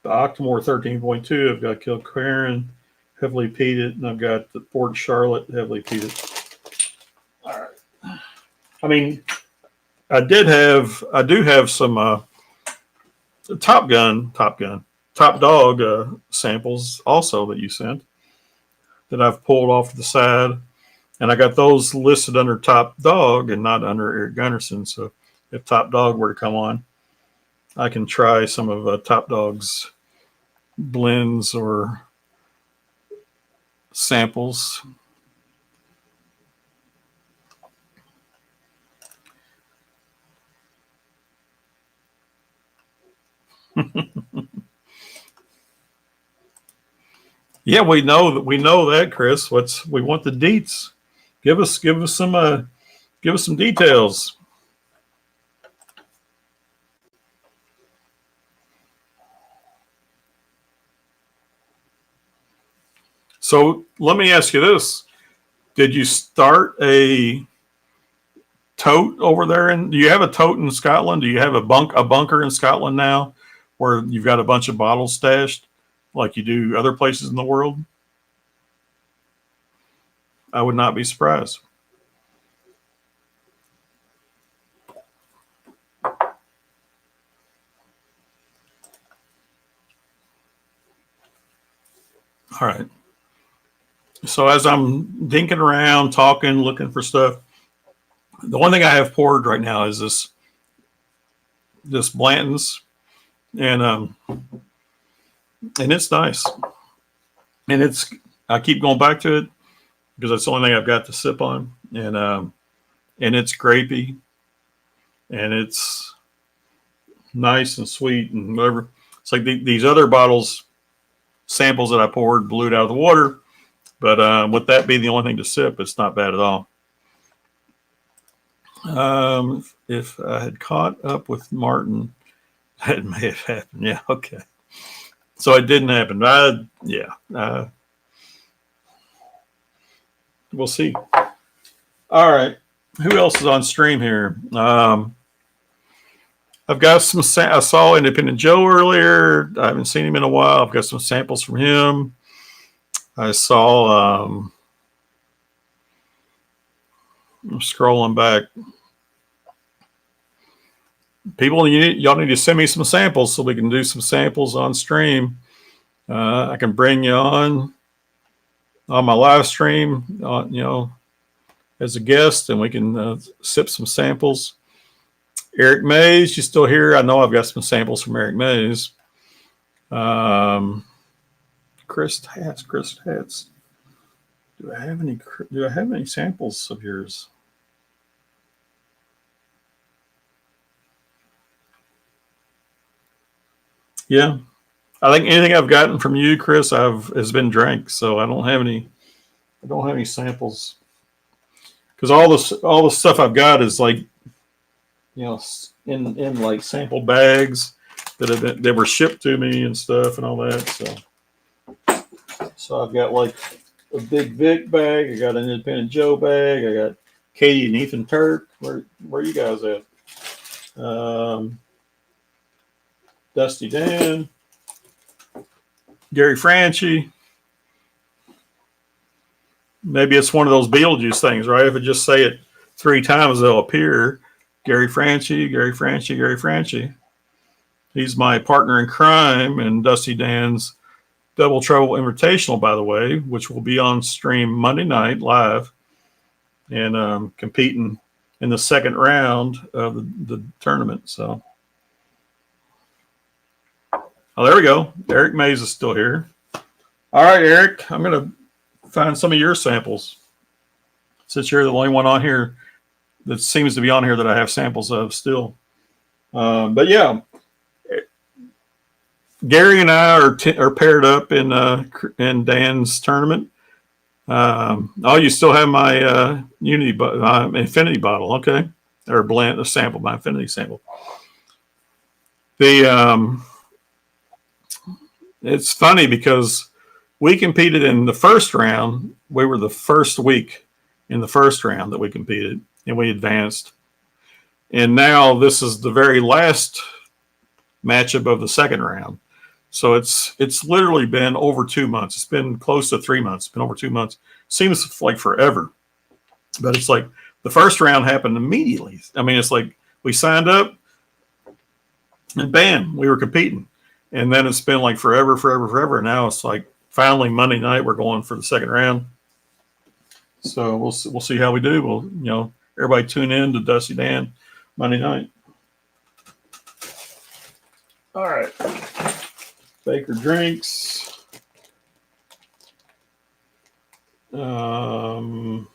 Octomore 13.2. I've got Kilkerran heavily peated, and I've got the Port Charlotte heavily peated. All right. I mean, I do have some Top Dog samples also that you sent that I've pulled off the side, and I got those listed under Top Dog and not under Eric Gunnarsson. So if Top Dog were to come on, I can try some of Top Dog's blends or samples. Yeah, we know that, Chris. We want the deets. Give us some details. So let me ask you this: did you start a tote over there? Do you have a tote in Scotland? Do you have a bunker in Scotland now, where you've got a bunch of bottles stashed, like you do other places in the world? I would not be surprised. All right. So as I'm dinking around, talking, looking for stuff, the one thing I have poured right now is this Blanton's, and it's nice, and I keep going back to it because that's the only thing I've got to sip on, and it's grapey, and it's nice and sweet and whatever. It's like these other samples that I poured blew it out of the water, but with that being the only thing to sip, it's not bad at all. If I had caught up with Martin, that may have happened. Yeah, okay. So it didn't happen. We'll see. All right. Who else is on stream here? I've got some. I saw Independent Joe earlier. I haven't seen him in a while. I've got some samples from him. I saw. I'm scrolling back. people, y'all need to send me some samples so we can do some samples on stream. I can bring you on my live stream, as a guest, and we can sip some samples. Eric Mays, you still here? I know I've got some samples from Eric Mays. Chris Hats. Do I have any samples of yours? Yeah. I think anything I've gotten from you, Chris, has been drank, so I don't have any samples. Because all the stuff I've got is like, in like sample bags that were shipped to me and stuff and all that. So I've got like a Big Vic bag. I got an Independent Joe bag. I got Katie and Ethan Turk. Where are you guys at? Dusty Dan, Gary Franchi. Maybe it's one of those Beetlejuice things, right? If I just say it 3 times, they'll appear. Gary Franchi, Gary Franchi, Gary Franchi. He's my partner in crime in Dusty Dan's Double Trouble Invitational, by the way, which will be on stream Monday night live and competing in the second round of the tournament. So, oh, there we go. Eric Mays is still here. All right, Eric, I'm going to find some of your samples since you're the only one on here that seems to be on here that I have samples of still. But yeah, Gary and I are paired up in Dan's tournament. Oh, you still have my Infinity bottle, okay? Or blend a sample, my Infinity sample. It's funny because we competed in the first round. We were the first week in the first round that we competed, and we advanced. And now this is the very last matchup of the second round. So it's literally been over 2 months. It's been close to 3 months. It's been over 2 months. Seems like forever. But it's like the first round happened immediately. I mean, it's like we signed up and bam, we were competing. And then it's been like forever. And now it's like finally Monday night, we're going for the second round. So we'll see how we do. We'll, everybody tune in to Dusty Dan Monday night. All right. Baker Drinks. So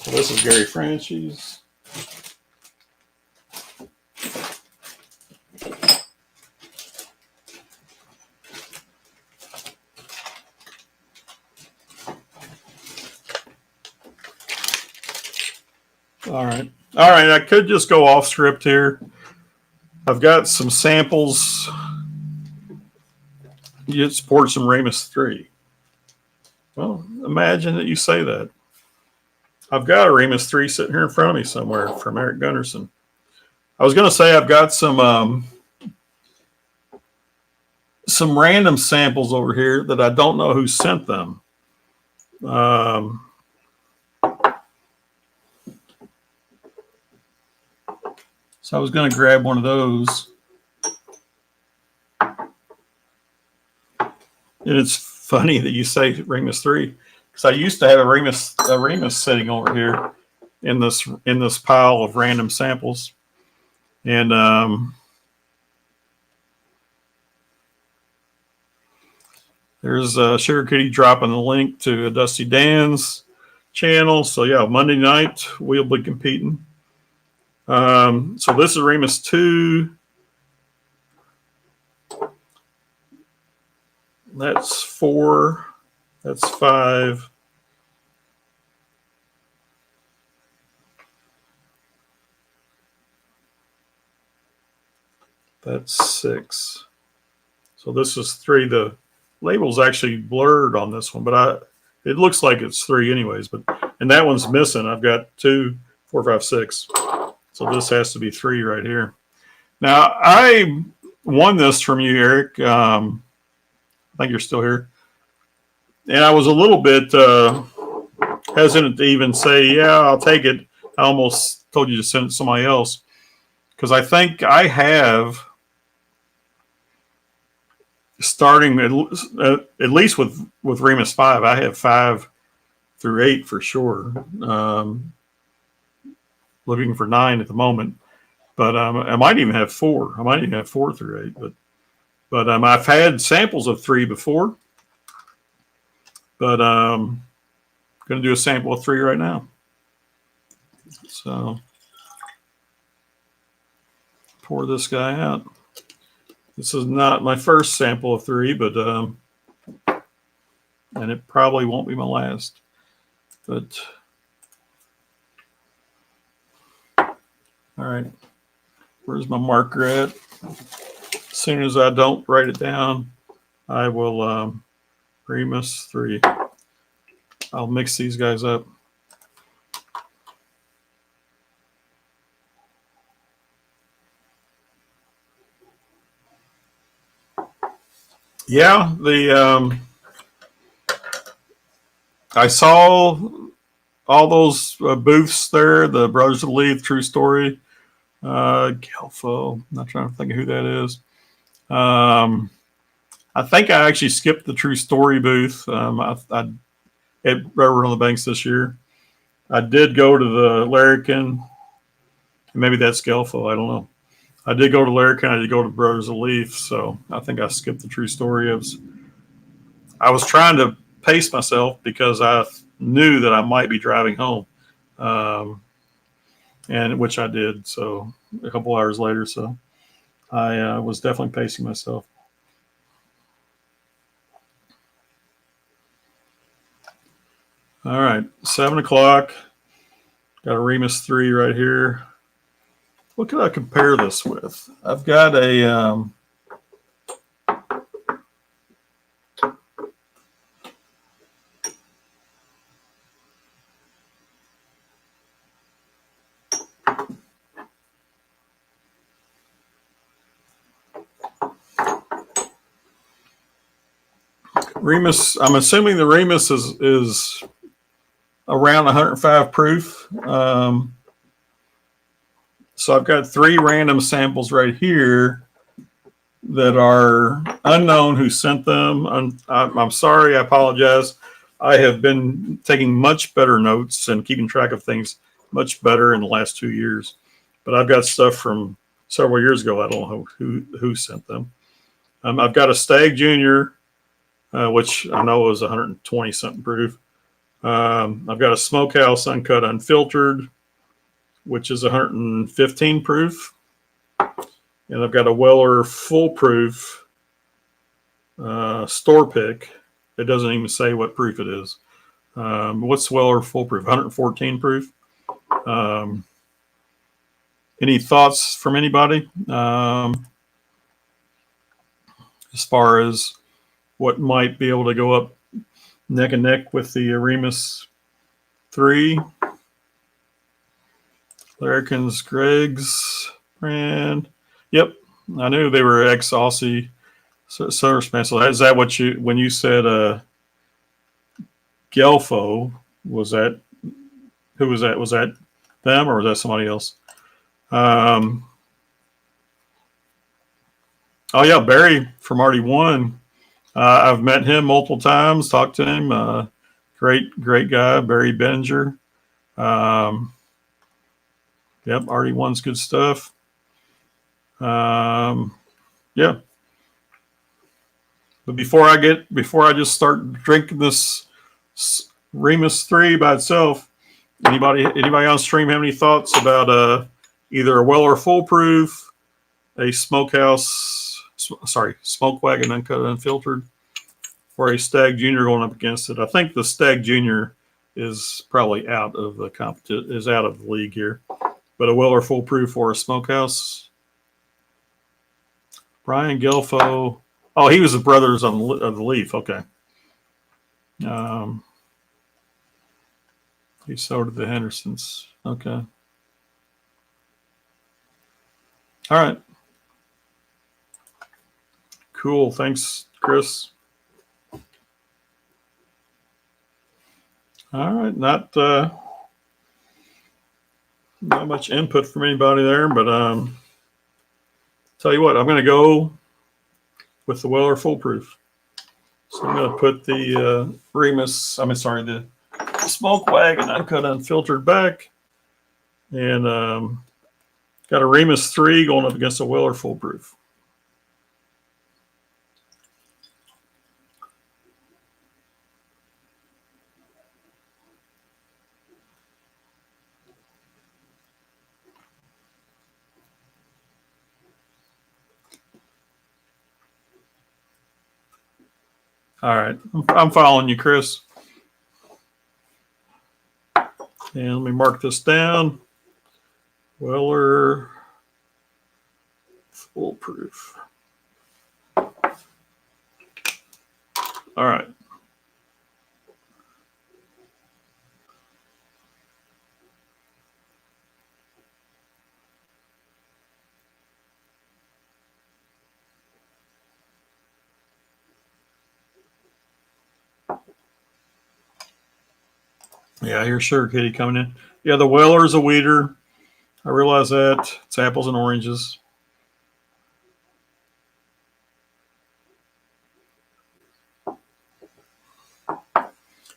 this is Gary Franchi's. All right. I could just go off script here. I've got some samples. You support some Ramus 3. Well, imagine that you say that. I've got a Ramus 3 sitting here in front of me somewhere from Eric Gunnarsson. I was going to say I've got some random samples over here that I don't know who sent them. So I was going to grab one of those. And it's funny that you say Ramus 3, because I used to have a Ramus sitting over here in this pile of random samples. And there's Sugar Kitty dropping the link to Dusty Dan's channel. So yeah, Monday night we'll be competing. So this is Ramus 2. That's 4. That's 5. That's 6. So this is 3. The label's actually blurred on this one, but it looks like it's 3 anyways. And that one's missing. I've got 2, 4, 5, 6. So this has to be 3 right here. Now I won this from you, Eric. I think you're still here. And I was a little bit hesitant to even say, yeah, I'll take it. I almost told you to send it to somebody else. because I think I have, starting at least with Remus 5, I have 5 through 8 for sure. Looking for 9 at the moment, but I might even have 4. I might even have 4 through 8. But I've had samples of 3 before, but going to do a sample of 3 right now. So pour this guy out. This is not my first sample of 3, but and it probably won't be my last. But all right, where's my marker at? As soon as I don't write it down, I will Remus 3. I'll mix these guys up. Yeah, I saw all those booths there. The Brothers of the Leaf, True Story, Gelfo. Not trying to think of who that is. I think I actually skipped the True Story booth. I at River on the Banks this year. I did go to the Larrikin. Maybe that's Gelfo. I don't know. I did go to Larrikin. I did go to Brothers of the Leaf. So I think I skipped the True Story. I was trying to pace myself because I knew that I might be driving home, and which I did. So a couple hours later, so I was definitely pacing myself. All right, 7 o'clock. Got a Remus 3 right here. What can I compare this with? I've got a Remus. I'm assuming the Remus is around 105 proof. So I've got 3 random samples right here that are unknown who sent them. I'm sorry, I apologize. I have been taking much better notes and keeping track of things much better in the last 2 years. But I've got stuff from several years ago. I don't know who sent them. I've got a Stag Junior, which I know is 120 something proof. I've got a Smokehouse Uncut Unfiltered, which is 115 proof. And I've got a Weller Full Proof store pick. It doesn't even say what proof it is. What's Weller Full Proof? 114 proof. Any thoughts from anybody as far as what might be able to go up neck and neck with the Remus 3? Larrikin's Greg's brand. Yep, I knew they were ex-Aussie service pencil. Is that what you, when you said Gelfo, was that, who was that? Was that them or was that somebody else? Oh yeah, Barry from RD1. I've met him multiple times, talked to him. Great guy, Barry Benninger. Yep, RD1's good stuff. Yeah. But before I just start drinking this Remus 3 by itself, anybody on stream have any thoughts about either a Weller Full Proof, a Smoke Wagon Uncut Unfiltered, or a Stag Junior going up against it? I think the Stag Junior is probably out of the is out of the league here. But a Weller Full Proof or a Smokehouse. Brian Gelfo. Oh, he was the brothers of the Leaf. Okay. He sold to the Hendersons. Okay. All right. Cool. Thanks, Chris. All right. Not much input from anybody there, but Tell you what, I'm going to go with the Weller Foolproof. So I'm going to put the Remus, the Smoke Wagon Uncut Unfiltered back. And got a Remus 3 going up against a Weller Foolproof. All right, I'm following you, Chris. And let me mark this down. Weller Foolproof. All right. Yeah, here's Sugar Kitty coming in. Yeah, the Weller's a weeder. I realize that. It's apples and oranges.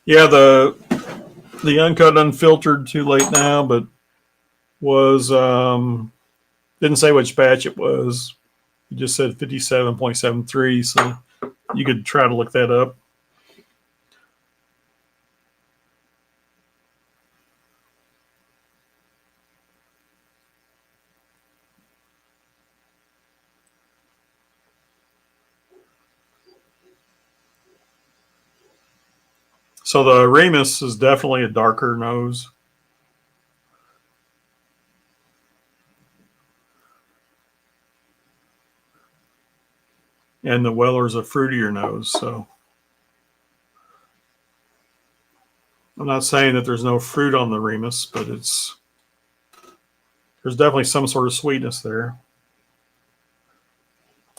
Yeah, the uncut unfiltered too late now, but was didn't say which batch it was. He just said 57.73, so you could try to look that up. So the Remus is definitely a darker nose. And the Weller's a fruitier nose. So I'm not saying that there's no fruit on the Remus, but there's definitely some sort of sweetness there.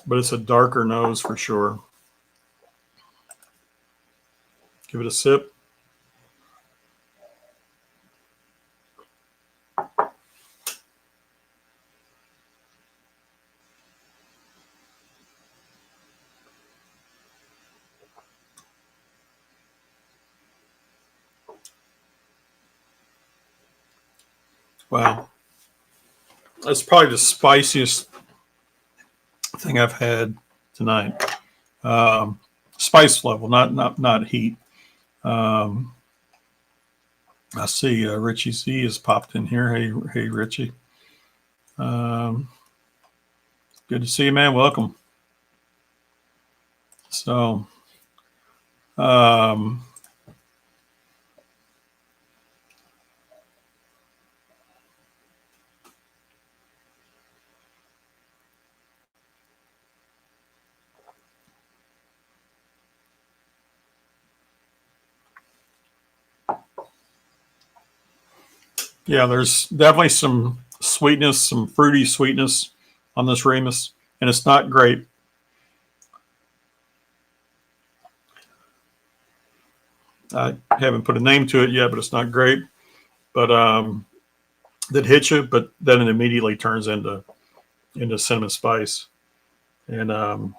But it's a darker nose for sure. Give it a sip. Wow. That's probably the spiciest thing I've had tonight. Spice level, not heat. I see Richie Z has popped in here. Hey, Richie. Good to see you, man. Welcome. So, yeah, there's definitely some sweetness, some fruity sweetness on this Remus, and it's not grape. I haven't put a name to it yet, but it's not grape. But that hits you, but then it immediately turns into cinnamon spice, and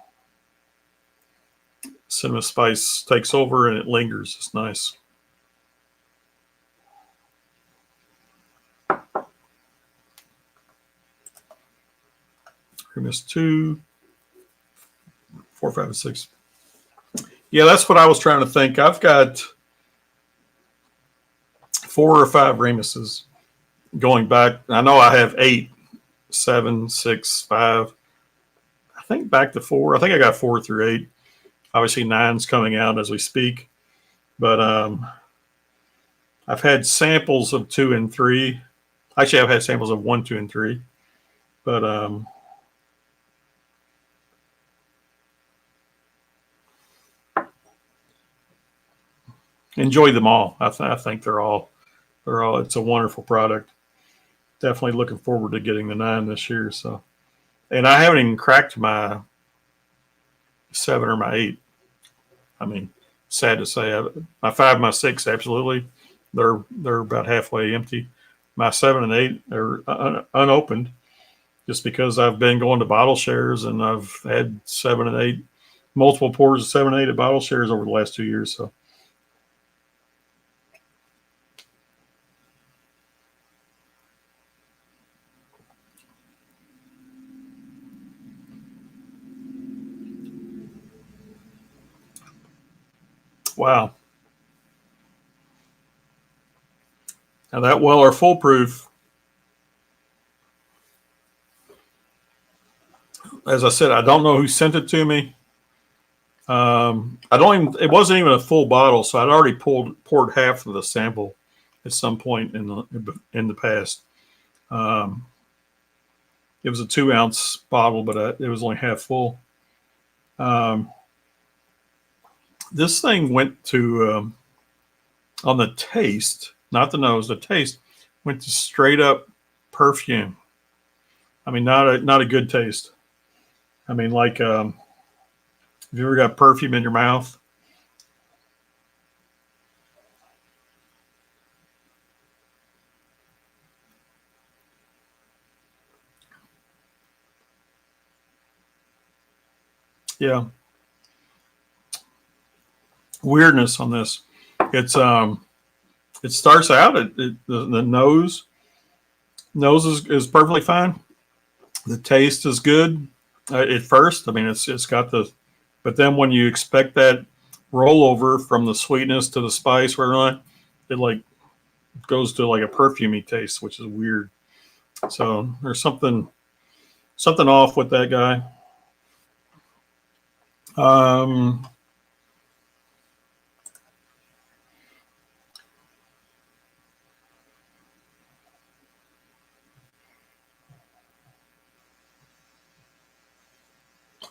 cinnamon spice takes over and it lingers. It's nice. Remus 2, 4, 5, and 6. Yeah, that's what I was trying to think. I've got 4 or 5 Remuses going back. I know I have 8, 7, 6, 5. I think back to 4. I think I got 4 through 8. Obviously, 9's coming out as we speak. But I've had samples of 2 and 3. Actually, I've had samples of 1, 2, and 3. But enjoy them all. I think they're all. It's a wonderful product. Definitely looking forward to getting the 9 this year. So, and I haven't even cracked my 7 or my 8. I mean, sad to say, my 5, my 6, absolutely, they're about halfway empty. My 7 and 8 are unopened, just because I've been going to bottle shares and I've had 7 and 8, multiple pours of 7 and 8 at bottle shares over the last 2 years. So. Wow. Now that Weller Full Proof, as I said, I don't know who sent it to me. I don't even. It wasn't even a full bottle, so I'd already poured half of the sample at some point in the past. It was a 2-ounce bottle, but it was only half full. This thing went to on the taste, not the nose. The taste went to straight up perfume. I mean, not a good taste. I mean, like, have you ever got perfume in your mouth? Yeah. Weirdness on this. It's it starts out the nose is perfectly fine. The taste is good at first. I mean, it's got the, but then when you expect that rollover from the sweetness to the spice, where it like goes to like a perfumey taste, which is weird. So there's something off with that guy.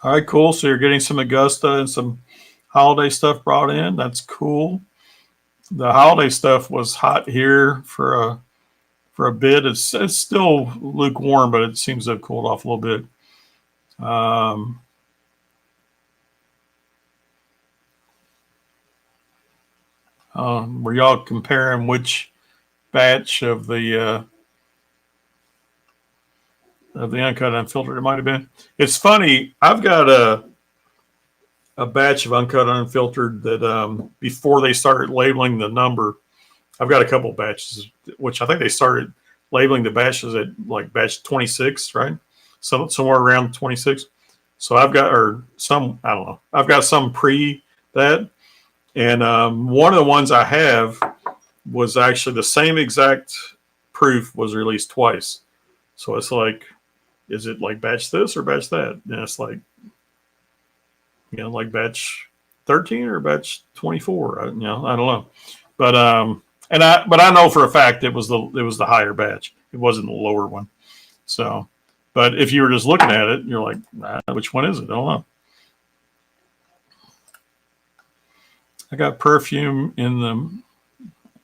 All right, cool. So you're getting some Augusta and some holiday stuff brought in. That's cool. The holiday stuff was hot here for a bit. It's still lukewarm, but it seems to have cooled off a little bit. Were y'all comparing which batch of the uncut unfiltered it might have been? It's funny. I've got a batch of uncut unfiltered that before they started labeling the number, I've got a couple batches, which I think they started labeling the batches at like batch 26, right? So somewhere around 26. So I've got, or some, I don't know. I've got some pre that. And one of the ones I have was actually the same exact proof was released twice. So it's like, is it like batch this or batch that? And it's like, like batch 13 or batch 24. I don't know. But I know for a fact it was the higher batch. It wasn't the lower one. So, but if you were just looking at it, you're like, which one is it? I don't know. I got perfume in the.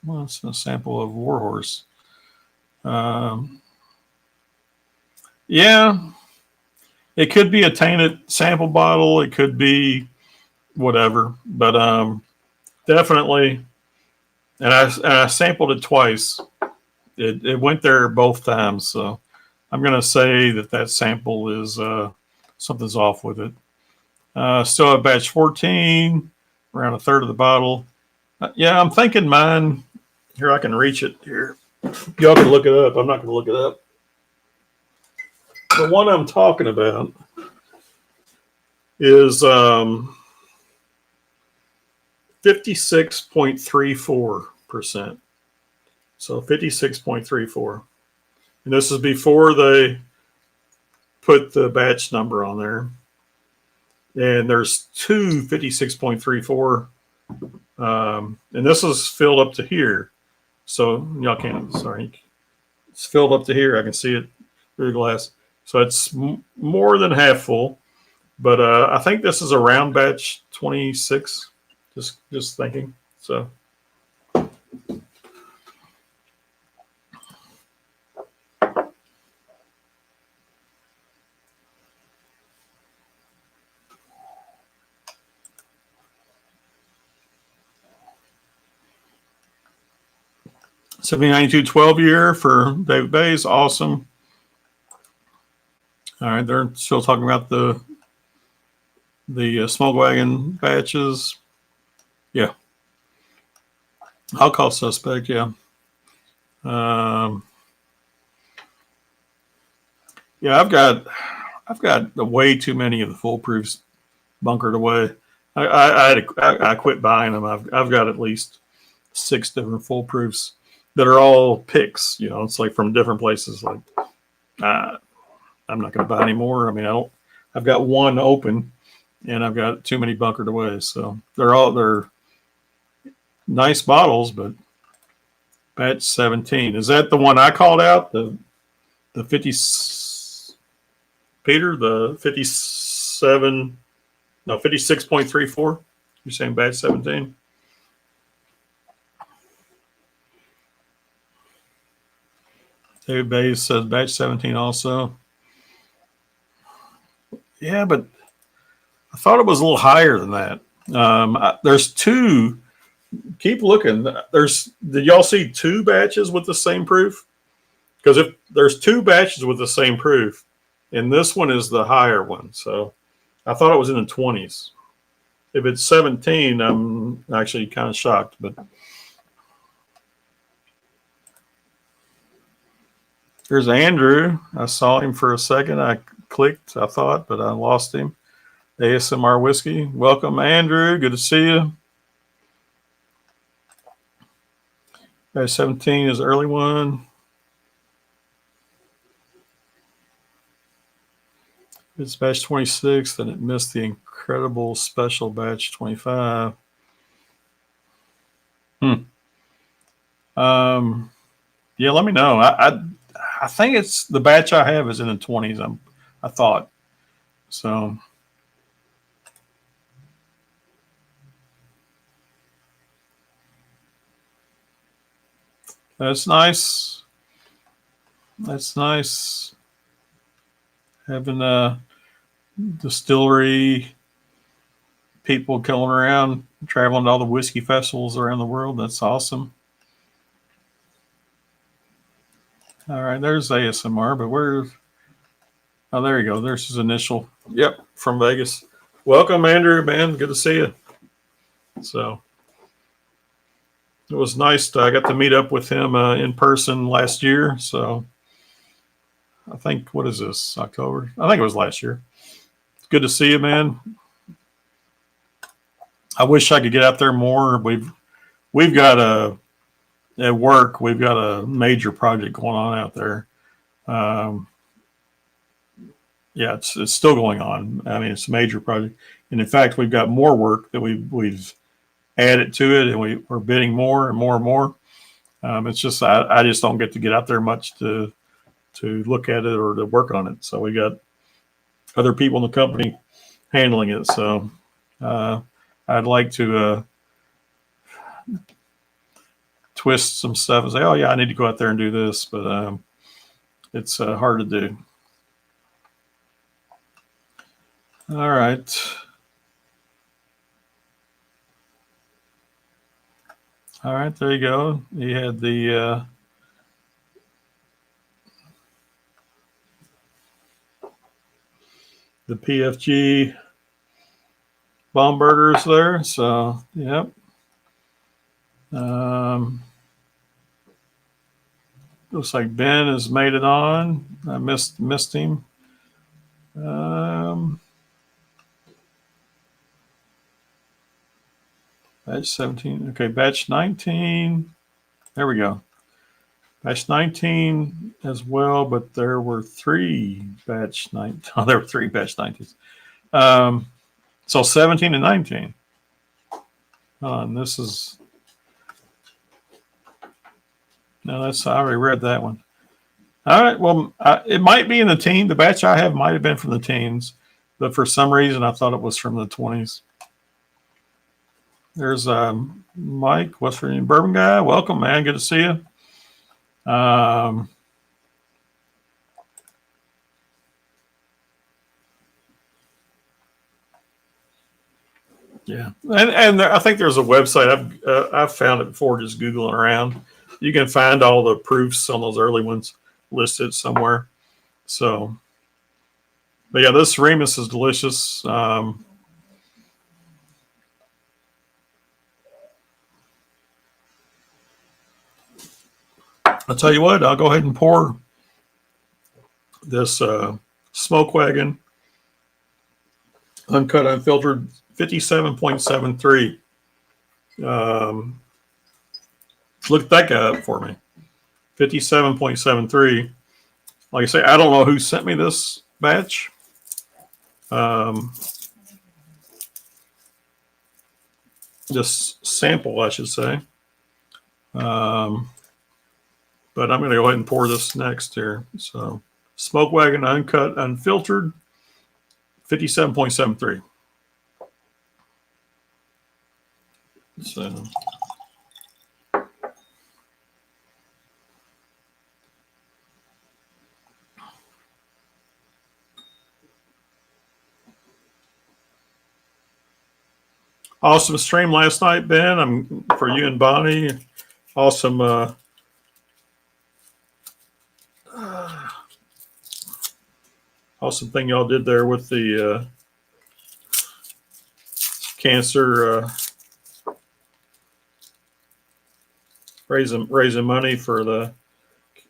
Well, it's a sample of Warhorse. Yeah, it could be a tainted sample bottle. It could be whatever, but definitely. And I sampled it twice. It went there both times, so I'm going to say that sample is something's off with it. Still at batch 14, around a third of the bottle. Yeah, I'm thinking mine. Here, I can reach it here. Y'all can look it up. I'm not going to look it up. The one I'm talking about is 56.34%. So 56.34. And this is before they put the batch number on there. And there's two 56.34. And this is filled up to here. So y'all can't, sorry. It's filled up to here. I can see it through the glass. So it's more than half full. But I think this is around batch 26. Just thinking. So. '92 12 year for David Bays, awesome. right, they're still talking about the smoke wagon batches. Yeah, alcohol suspect. Yeah. Yeah, I've got way too many of the foolproofs bunkered away. I quit buying them. I've got at least 6 different foolproofs that are all picks. You know, it's like from different places. Like, I'm not going to buy any more. I mean, I don't. I've got one open, and I've got too many bunkered away. So they're nice bottles, but batch 17, is that the one I called out? The 50, Peter, the 57, no, 56.34. You're saying batch 17? David Bays says batch 17 also. Yeah, but I thought it was a little higher than that. There's 2. Keep looking. Did y'all see 2 batches with the same proof? Because if there's 2 batches with the same proof, and this one is the higher one, so I thought it was in the 20s. If it's 17, I'm actually kind of shocked. But here's Andrew. I saw him for a second. I clicked, I thought, but I lost him. ASMR Whiskey. Welcome, Andrew. Good to see you. Batch 17 is the early one. It's batch 26, then it missed the incredible special batch 25. Yeah, let me know. I think it's the batch I have is in the 20s. I thought so. That's nice. That's nice. Having distillery people coming around, traveling to all the whiskey festivals around the world. That's awesome. All right, there's ASMR, but where's... Oh, there you go. There's his initial. Yep, from Vegas. Welcome, Andrew, man. Good to see you. So it was nice. I got to meet up with him in person last year. So I think, what is this, October? I think it was last year. It's good to see you, man. I wish I could get out there more. We've got at work, we've got a major project going on out there. Yeah, it's still going on. I mean, it's a major project, and in fact, we've got more work that we've added to it, and we're bidding more and more and more. It's just I just don't get to get out there much to look at it or to work on it. So we got other people in the company handling it. So I'd like to twist some stuff and say, oh yeah, I need to go out there and do this, but it's hard to do. All right. All right, there you go. You had the PFG bomb burgers there. So, yep. Looks like Ben has made it on. I missed him. Batch 17. Okay, batch 19. There we go. Batch 19 as well, but there were 3 batch 19. Oh, there were 3 batch 19s. So 17 and 19. And this is... No, I already read that one. All right, well, it might be in the teen. The batch I have might have been from the teens, but for some reason I thought it was from the 20s. There's Mike, West Virginia Bourbon Guy. Welcome, man. Good to see you. Yeah, and I think there's a website. I've found it before just Googling around. You can find all the proofs on those early ones listed somewhere. So But yeah, this Remus is delicious. I'll tell you what, I'll go ahead and pour this Smoke Wagon Uncut Unfiltered 57.73. Look that guy up for me. 57.73. Like I say, I don't know who sent me this batch. This sample, I should say. But I'm going to go ahead and pour this next here. So, Smoke Wagon Uncut Unfiltered, 57.73. So, awesome stream last night, Ben. I'm for you and Bonnie. Awesome. Awesome thing y'all did there with the cancer, raising money for the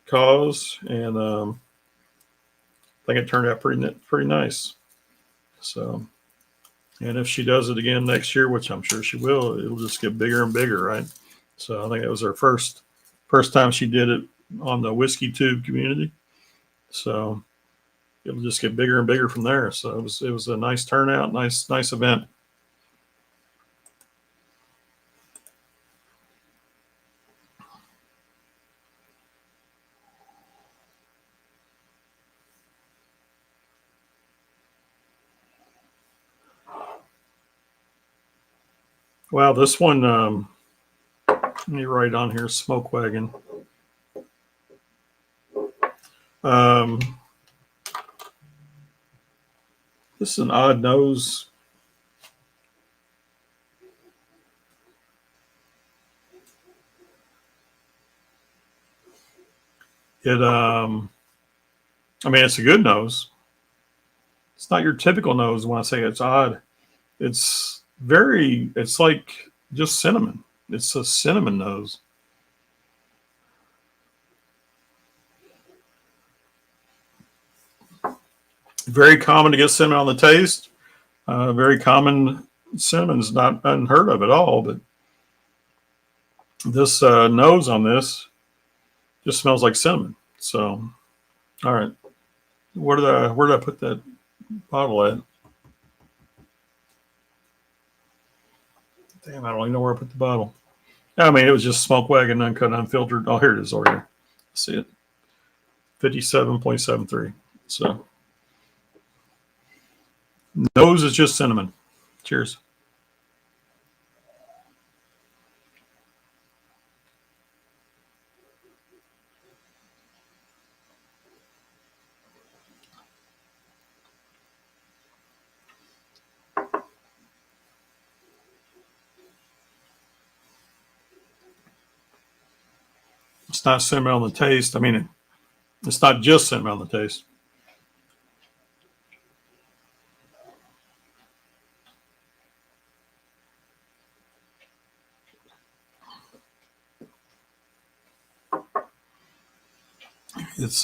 cause, and I think it turned out pretty nice. So, and if she does it again next year, which I'm sure she will, it'll just get bigger and bigger, right? So I think it was her first time she did it on the Whiskey Tube community. So it'll just get bigger and bigger from there. So it was a nice turnout, nice event. Wow, this one, let me write on here, Smoke Wagon. This is an odd nose. I mean, it's a good nose. It's not your typical nose when I say it's odd. It's like just cinnamon. It's a cinnamon nose. Very common to get cinnamon on the taste. Very common. Cinnamon is not unheard of at all, but this nose on this just smells like cinnamon. So, all right, where did I put that bottle at? Damn, I don't even know where I put the bottle. I mean, it was just Smoke Wagon Uncut Unfiltered. Oh, here it is over here. See it? 57.73. So, nose is just cinnamon. Cheers. It's not cinnamon on the taste. I mean, it's not just cinnamon on the taste. It's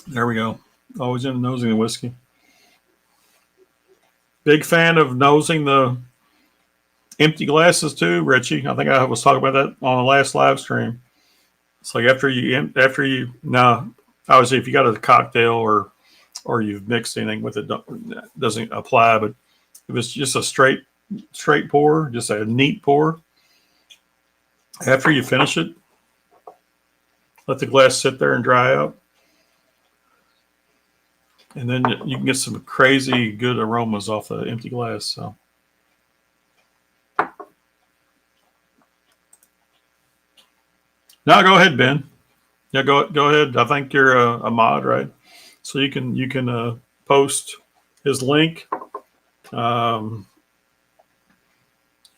there we go. Always into nosing the whiskey. Big fan of nosing the empty glasses too, Richie. I think I was talking about that on the last live stream. It's like after you now, obviously if you got a cocktail or you've mixed anything with it, doesn't apply. But if it's just a straight pour, just a neat pour, after you finish it, let the glass sit there and dry out. And then you can get some crazy good aromas off the empty glass. So, now go ahead, Ben. Yeah, go ahead. I think you're a mod, right? So you can post his link.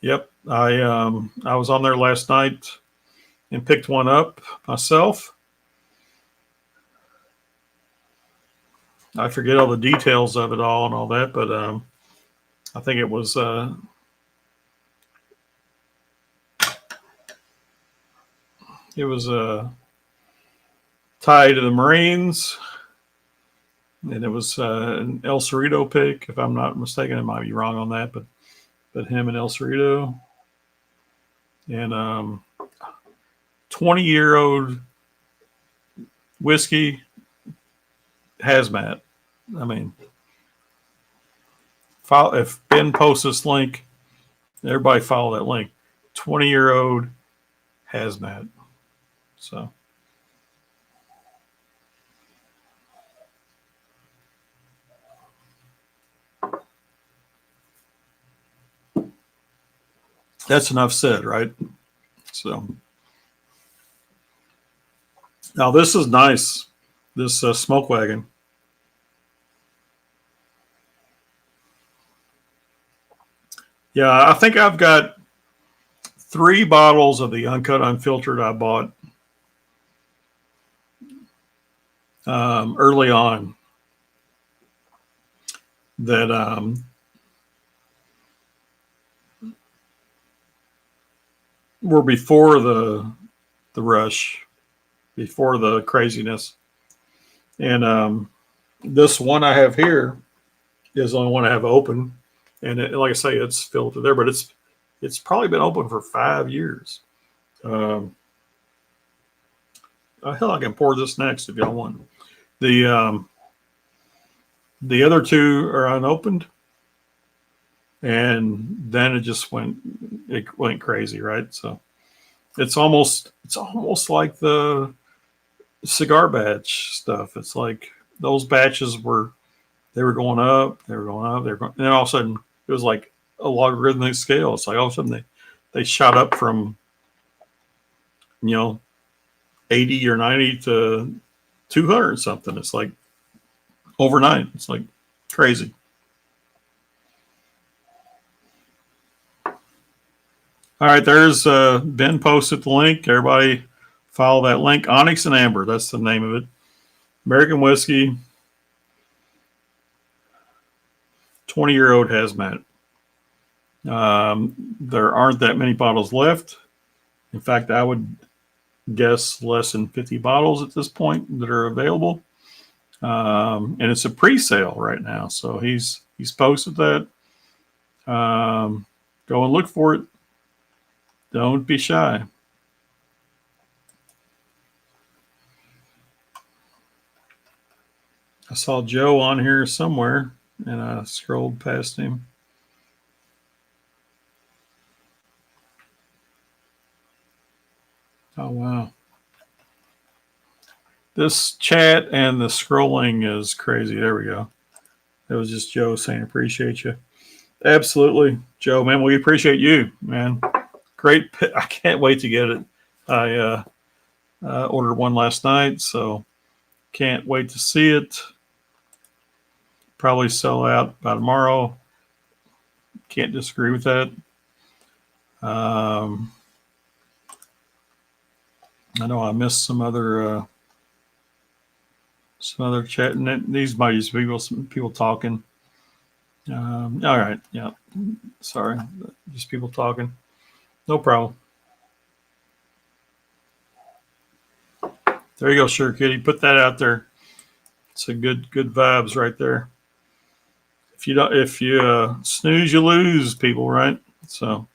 Yep. I was on there last night and picked one up myself. I forget all the details of it all and all that, but I think it was tied to the Marines, and it was an El Cerrito pick, if I'm not mistaken. I might be wrong on that, but him and El Cerrito, and 20-year-old whiskey hazmat. I mean, if Ben posts this link, everybody follow that link. 20-year-old hazmat. So that's enough said, right? So now this is nice. This smoke wagon. Yeah, I think I've got 3 bottles of the uncut unfiltered I bought early on that were before the rush, before the craziness. And this one I have here is the only one I have open, and like I say, it's filtered there, but it's probably been open for 5 years. Hell, I can pour this next if y'all want. The other 2 are unopened, and then it went crazy, right? So it's almost like the cigar batch stuff. It's like those batches were going up, and then all of a sudden it was like a logarithmic scale. It's like all of a sudden they shot up from 80 or 90 to 200 something. It's like overnight. It's like crazy. All right, there's Ben posted the link. Everybody follow that link. Onyx and Amber, that's the name of it. American whiskey, 20-year-old hazmat. There aren't that many bottles left. In fact, I would guess less than 50 bottles at this point that are available. And it's a pre-sale right now. So he's posted that. Go and look for it. Don't be shy. I saw Joe on here somewhere, and I scrolled past him. Oh, wow. This chat and the scrolling is crazy. There we go. It was just Joe saying, appreciate you. Absolutely, Joe, man. We appreciate you, man. Great. I can't wait to get it. I ordered one last night, so can't wait to see it. Probably sell out by tomorrow. Can't disagree with that. I know I missed some other chat, and these might just be some people talking. All right, yeah. Sorry, just people talking. No problem. There you go, Sure Kitty. Put that out there. It's a good vibes right there. If you snooze, you lose, people, right? So.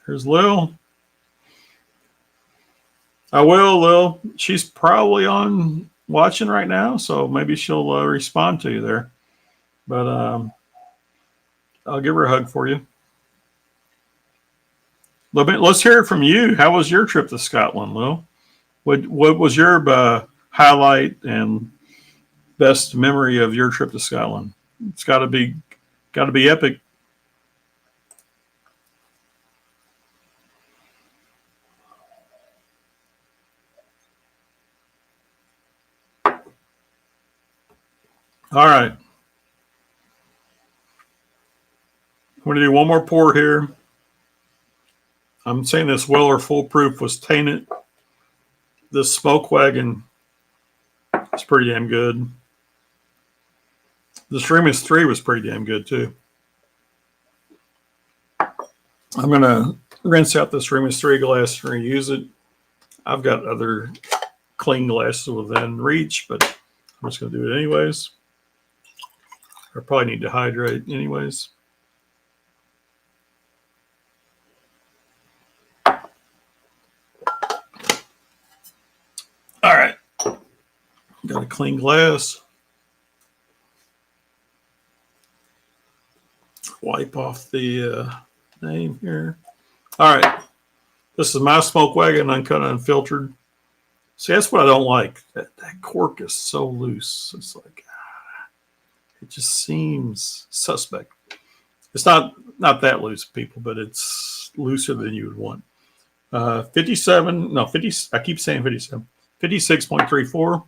Here's Lil. I will, Lil. She's probably on watching right now, so maybe she'll respond to you there. But I'll give her a hug for you. Let's hear it from you. How was your trip to Scotland, Lil? What was your highlight and best memory of your trip to Scotland? It's got to be epic. All right. I'm going to do one more pour here. I'm saying this Weller Full Proof was tainted. This Smoke Wagon is pretty damn good. This Remus 3 was pretty damn good too. I'm going to rinse out this Remus 3 glass and reuse it. I've got other clean glasses within reach, but I'm just going to do it anyways. I probably need to hydrate anyways. All right. Got a clean glass. Wipe off the name here. All right. This is my Smoke Wagon, uncut, unfiltered. See, that's what I don't like. That cork is so loose. It's like, it just seems suspect. It's not that loose, people, but it's looser than you would want. 57, no, 50, I keep saying 57. 56.34.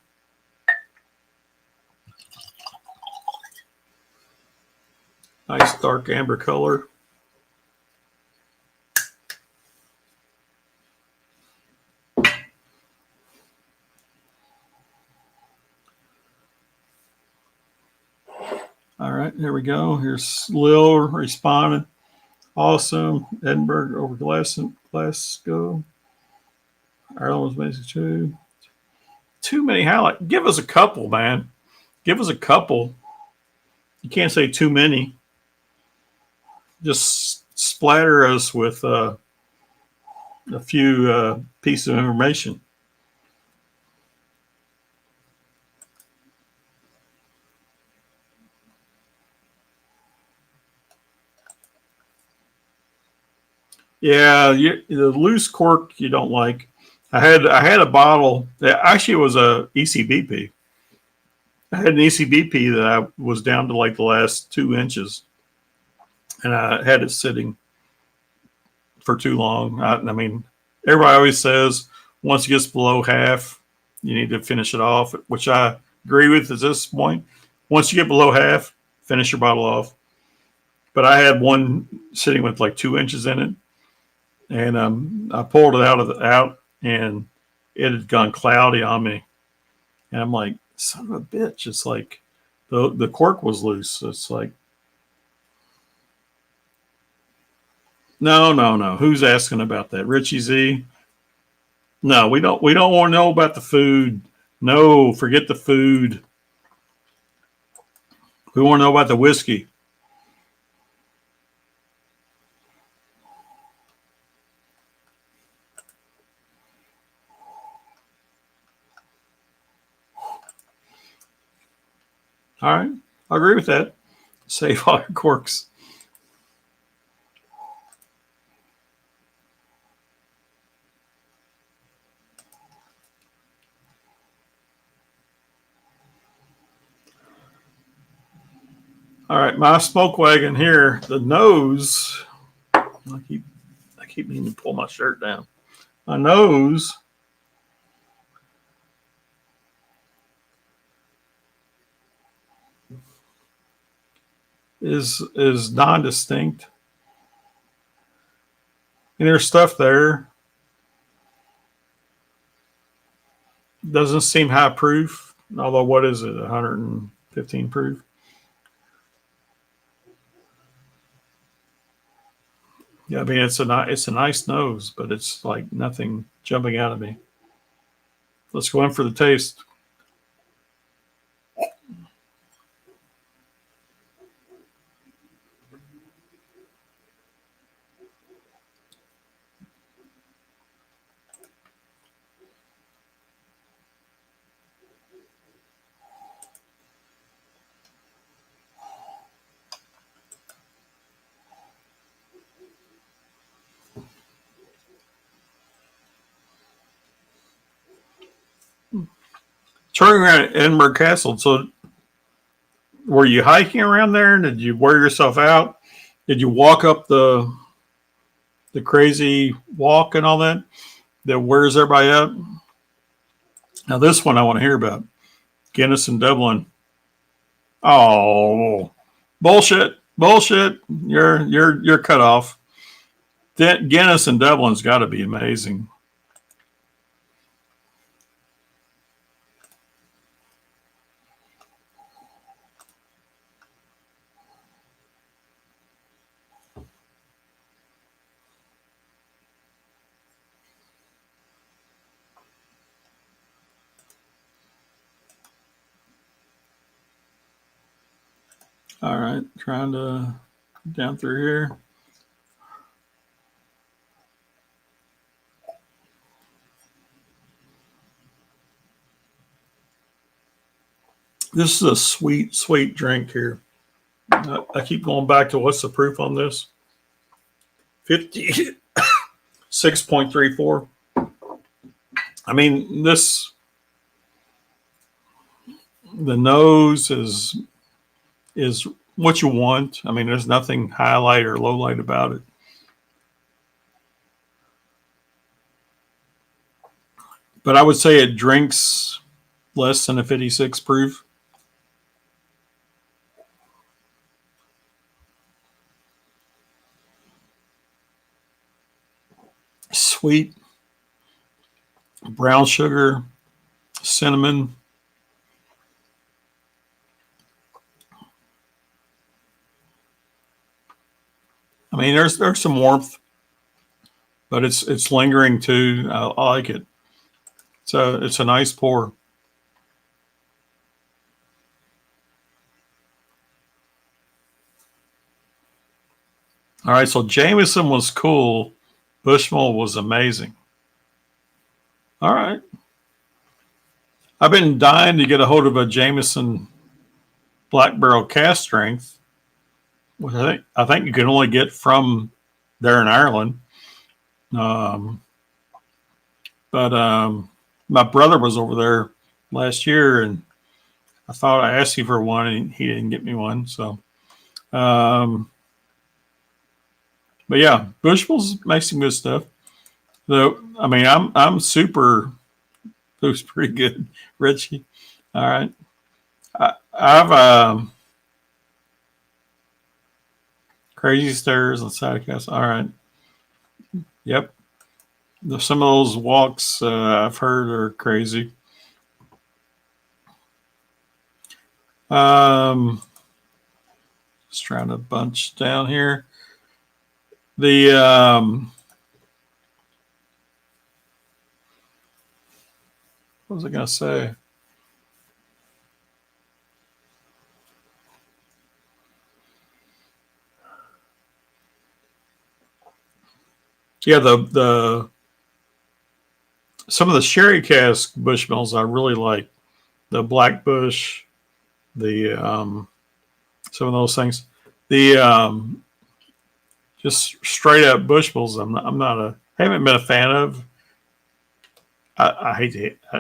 Nice dark amber color. All right, here we go. Here's Lil responding. Awesome. Edinburgh over Glasgow. Ireland was basically too many highlights. Give us a couple, man. Give us a couple. You can't say too many. Just splatter us with a few pieces of information. Yeah, the loose cork you don't like. I had a bottle that actually was a ECBP. I had an ECBP that I was down to like the last 2 inches, and I had it sitting for too long. I mean, everybody always says once it gets below half, you need to finish it off, which I agree with at this point. Once you get below half, finish your bottle off. But I had one sitting with like 2 inches in it, and I pulled it out, and it had gone cloudy on me, and I'm like, son of a bitch! It's like the cork was loose. It's like, no. Who's asking about that? Richie Z? No, we don't want to know about the food. No, forget the food. We want to know about the whiskey. All right, I agree with that. Save all your corks. All right, my Smoke Wagon here. The nose. I keep needing to pull my shirt down. My nose is non-distinct. And there's stuff there. Doesn't seem high proof. Although, what is it? 115 proof. Yeah, I mean it's a nice nose, but it's like nothing jumping out at me. Let's go in for the taste. Touring around Edinburgh Castle. So, were you hiking around there? Did you wear yourself out? Did you walk up the crazy walk and all that? That wears everybody out? Now, this one I want to hear about. Guinness in Dublin. Oh, bullshit, bullshit. You're cut off. Guinness in Dublin's got to be amazing. All right, trying to down through here. This is a sweet, sweet drink here. I keep going back to what's the proof on this? 56.34. I mean, the nose is what you want. I mean, there's nothing highlight or low light about it. But I would say it drinks less than a 56 proof. Sweet, brown sugar, cinnamon. I mean, there's some warmth, but it's lingering too. I like it. So it's a nice pour. All right, so Jameson was cool. Bushmill was amazing. All right. I've been dying to get a hold of a Jameson Black Barrel cask strength, which I think you can only get from there in Ireland. But my brother was over there last year, and I thought I asked him for one, and he didn't get me one. So, but yeah, Bushmills makes some good stuff. So, I mean, I'm super. It was pretty good, Richie. All right, I've crazy stairs on sidecast. All right, yep. Some of those walks I've heard are crazy. Just trying to bunch down here. The what was I going to say? Yeah, the some of the sherry cask Bushmills I really like. The Black Bush, the some of those things. The just straight up Bushmills. I haven't been a fan of. I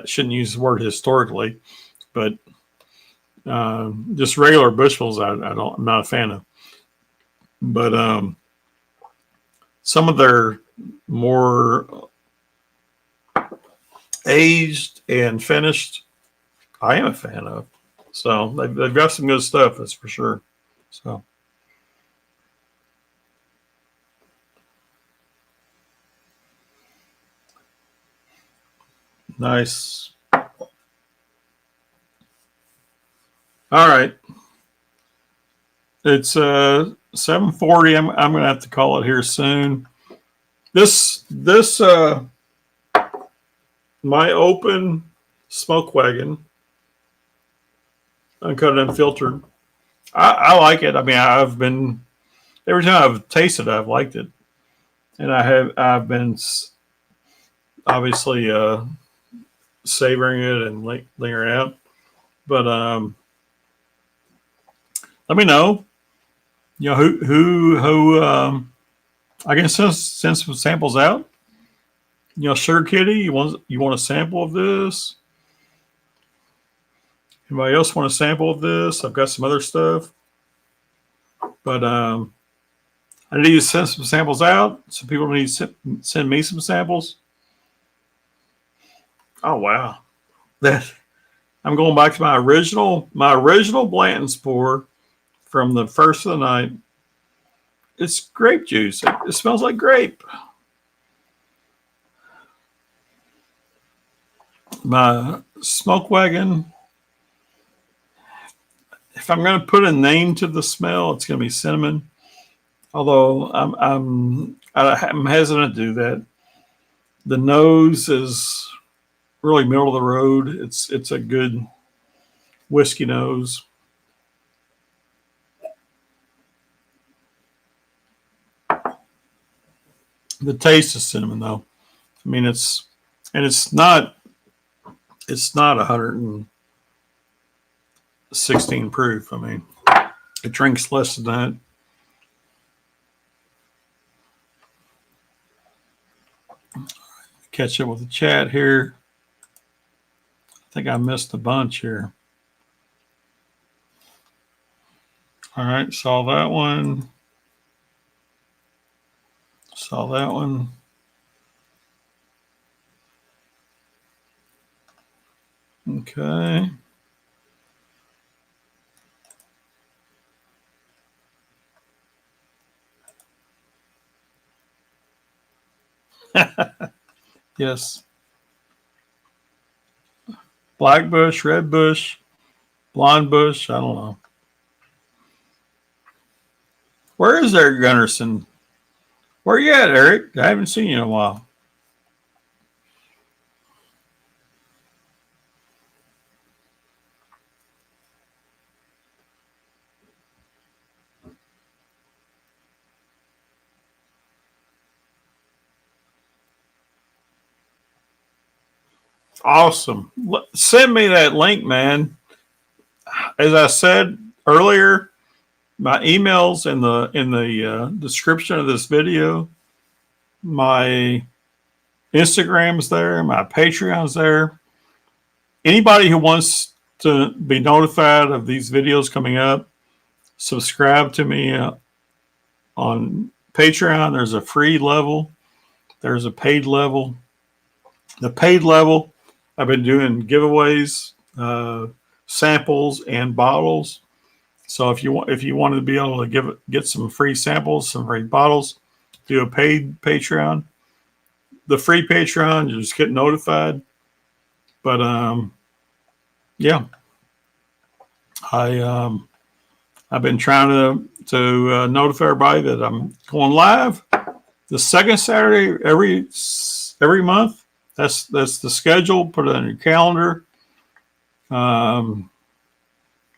shouldn't use the word historically, but just regular Bushmills I'm not a fan of. But some of their more aged and finished, I am a fan of. So they've got some good stuff, that's for sure. So. Nice. All right. It's 7:40. I'm going to have to call it here soon. This my open smoke wagon, uncut and unfiltered. I like it. I mean, I've been every time I've tasted it, I've liked it, and I've been obviously savoring it and lingering out. But let me know. You know who I can send some samples out. You know, Sugar Kitty, you want a sample of this? Anybody else want a sample of this? I've got some other stuff, but I need to send some samples out. Some people need to send me some samples. Oh wow, that I'm going back to my original Blanton's pour from the first of the night. It's grape juice. It smells like grape. My smoke wagon. If I'm going to put a name to the smell, it's going to be cinnamon. Although I'm hesitant to do that. The nose is really middle of the road. It's a good whiskey nose. The taste is cinnamon though. I mean it's not 116 proof. I mean it drinks less than that. Catch up with the chat here. I think I missed a bunch here. All right, saw that one. Saw that one. Okay. Yes. Black bush, red bush, blonde bush. I don't know. Where is there, Gunnarsson? Where you at, Eric? I haven't seen you in a while. Awesome. Send me that link, man. As I said earlier, my email's in the description of this video. My Instagram's there. My Patreon's there. Anybody who wants to be notified of these videos coming up, subscribe to me on Patreon. There's a free level. There's a paid level. The paid level, I've been doing giveaways, samples, and bottles. So if you wanted to be able to get some free samples, some free bottles, do a paid Patreon. The free Patreon, you just get notified. But yeah, I've been trying to notify everybody that I'm going live the second Saturday every month. That's the schedule. Put it on your calendar.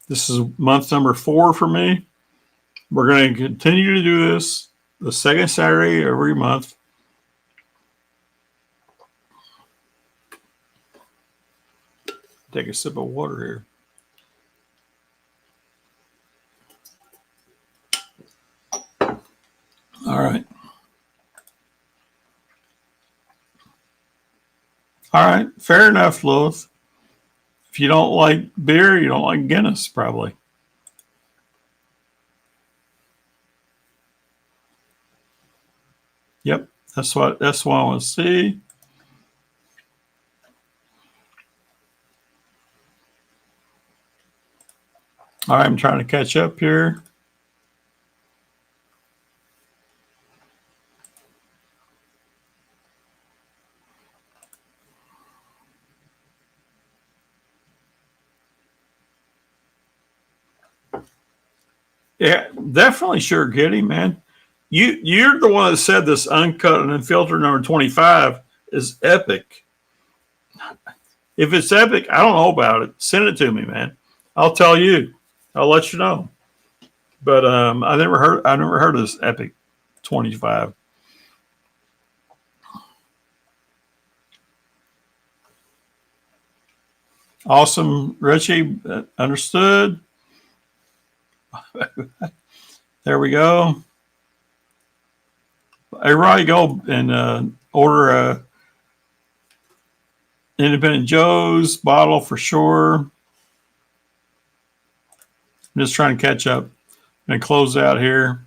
This is month number 4 for me. We're going to continue to do this the second Saturday every month. Take a sip of water here. All right. All right. Fair enough, Lois. If you don't like beer, you don't like Guinness, probably. Yep. That's what I want to see. All right. I'm trying to catch up here. Yeah, definitely Sugar Kitty, man. You're the one that said this uncut and unfiltered number 25 is epic. If it's epic, I don't know about it. Send it to me, man. I'll tell you. I'll let you know. But I never heard of this epic 25. Awesome, Richie. Understood. There we go. Everybody go and order a Independent Joe's bottle for sure. I'm just trying to catch up and close out here.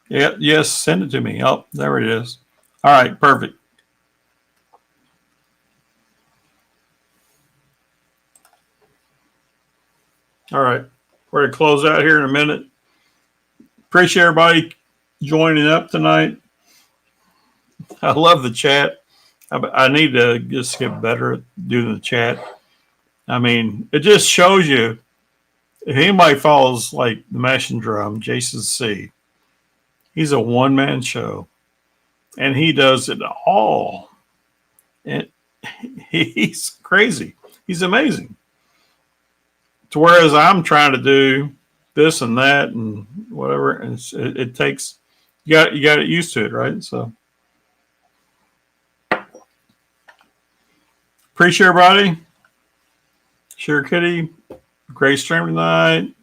Yeah, yes, send it to me. Oh, there it is. All right, perfect. All right, we're going to close out here in a minute. Appreciate everybody joining up tonight. I love the chat. I need to just get better at doing the chat. I mean, it just shows you if anybody follows like the Mashing Drum, Jason C. He's a one-man show, and he does it all. And he's crazy. He's amazing. To whereas I'm trying to do this and that and whatever, and it takes you got to get used to it, right? So appreciate everybody. Sure, Kitty. Great stream tonight.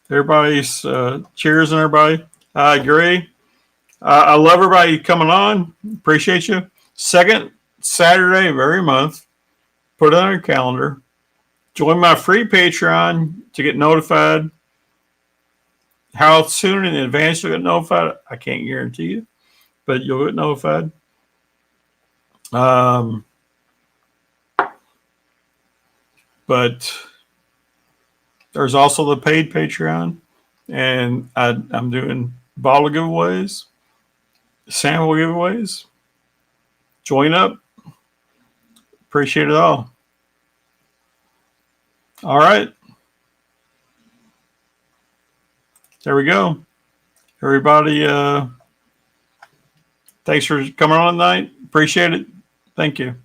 Everybody's cheers and everybody. I agree. I love everybody coming on. Appreciate you. Second Saturday of every month. Put it on your calendar. Join my free Patreon to get notified. How soon in advance you'll get notified, I can't guarantee you, but you'll get notified. But there's also the paid Patreon, and I'm doing bottle giveaways, sample giveaways. Join up. Appreciate it all. All right. There we go. Everybody, thanks for coming on tonight. Appreciate it. Thank you.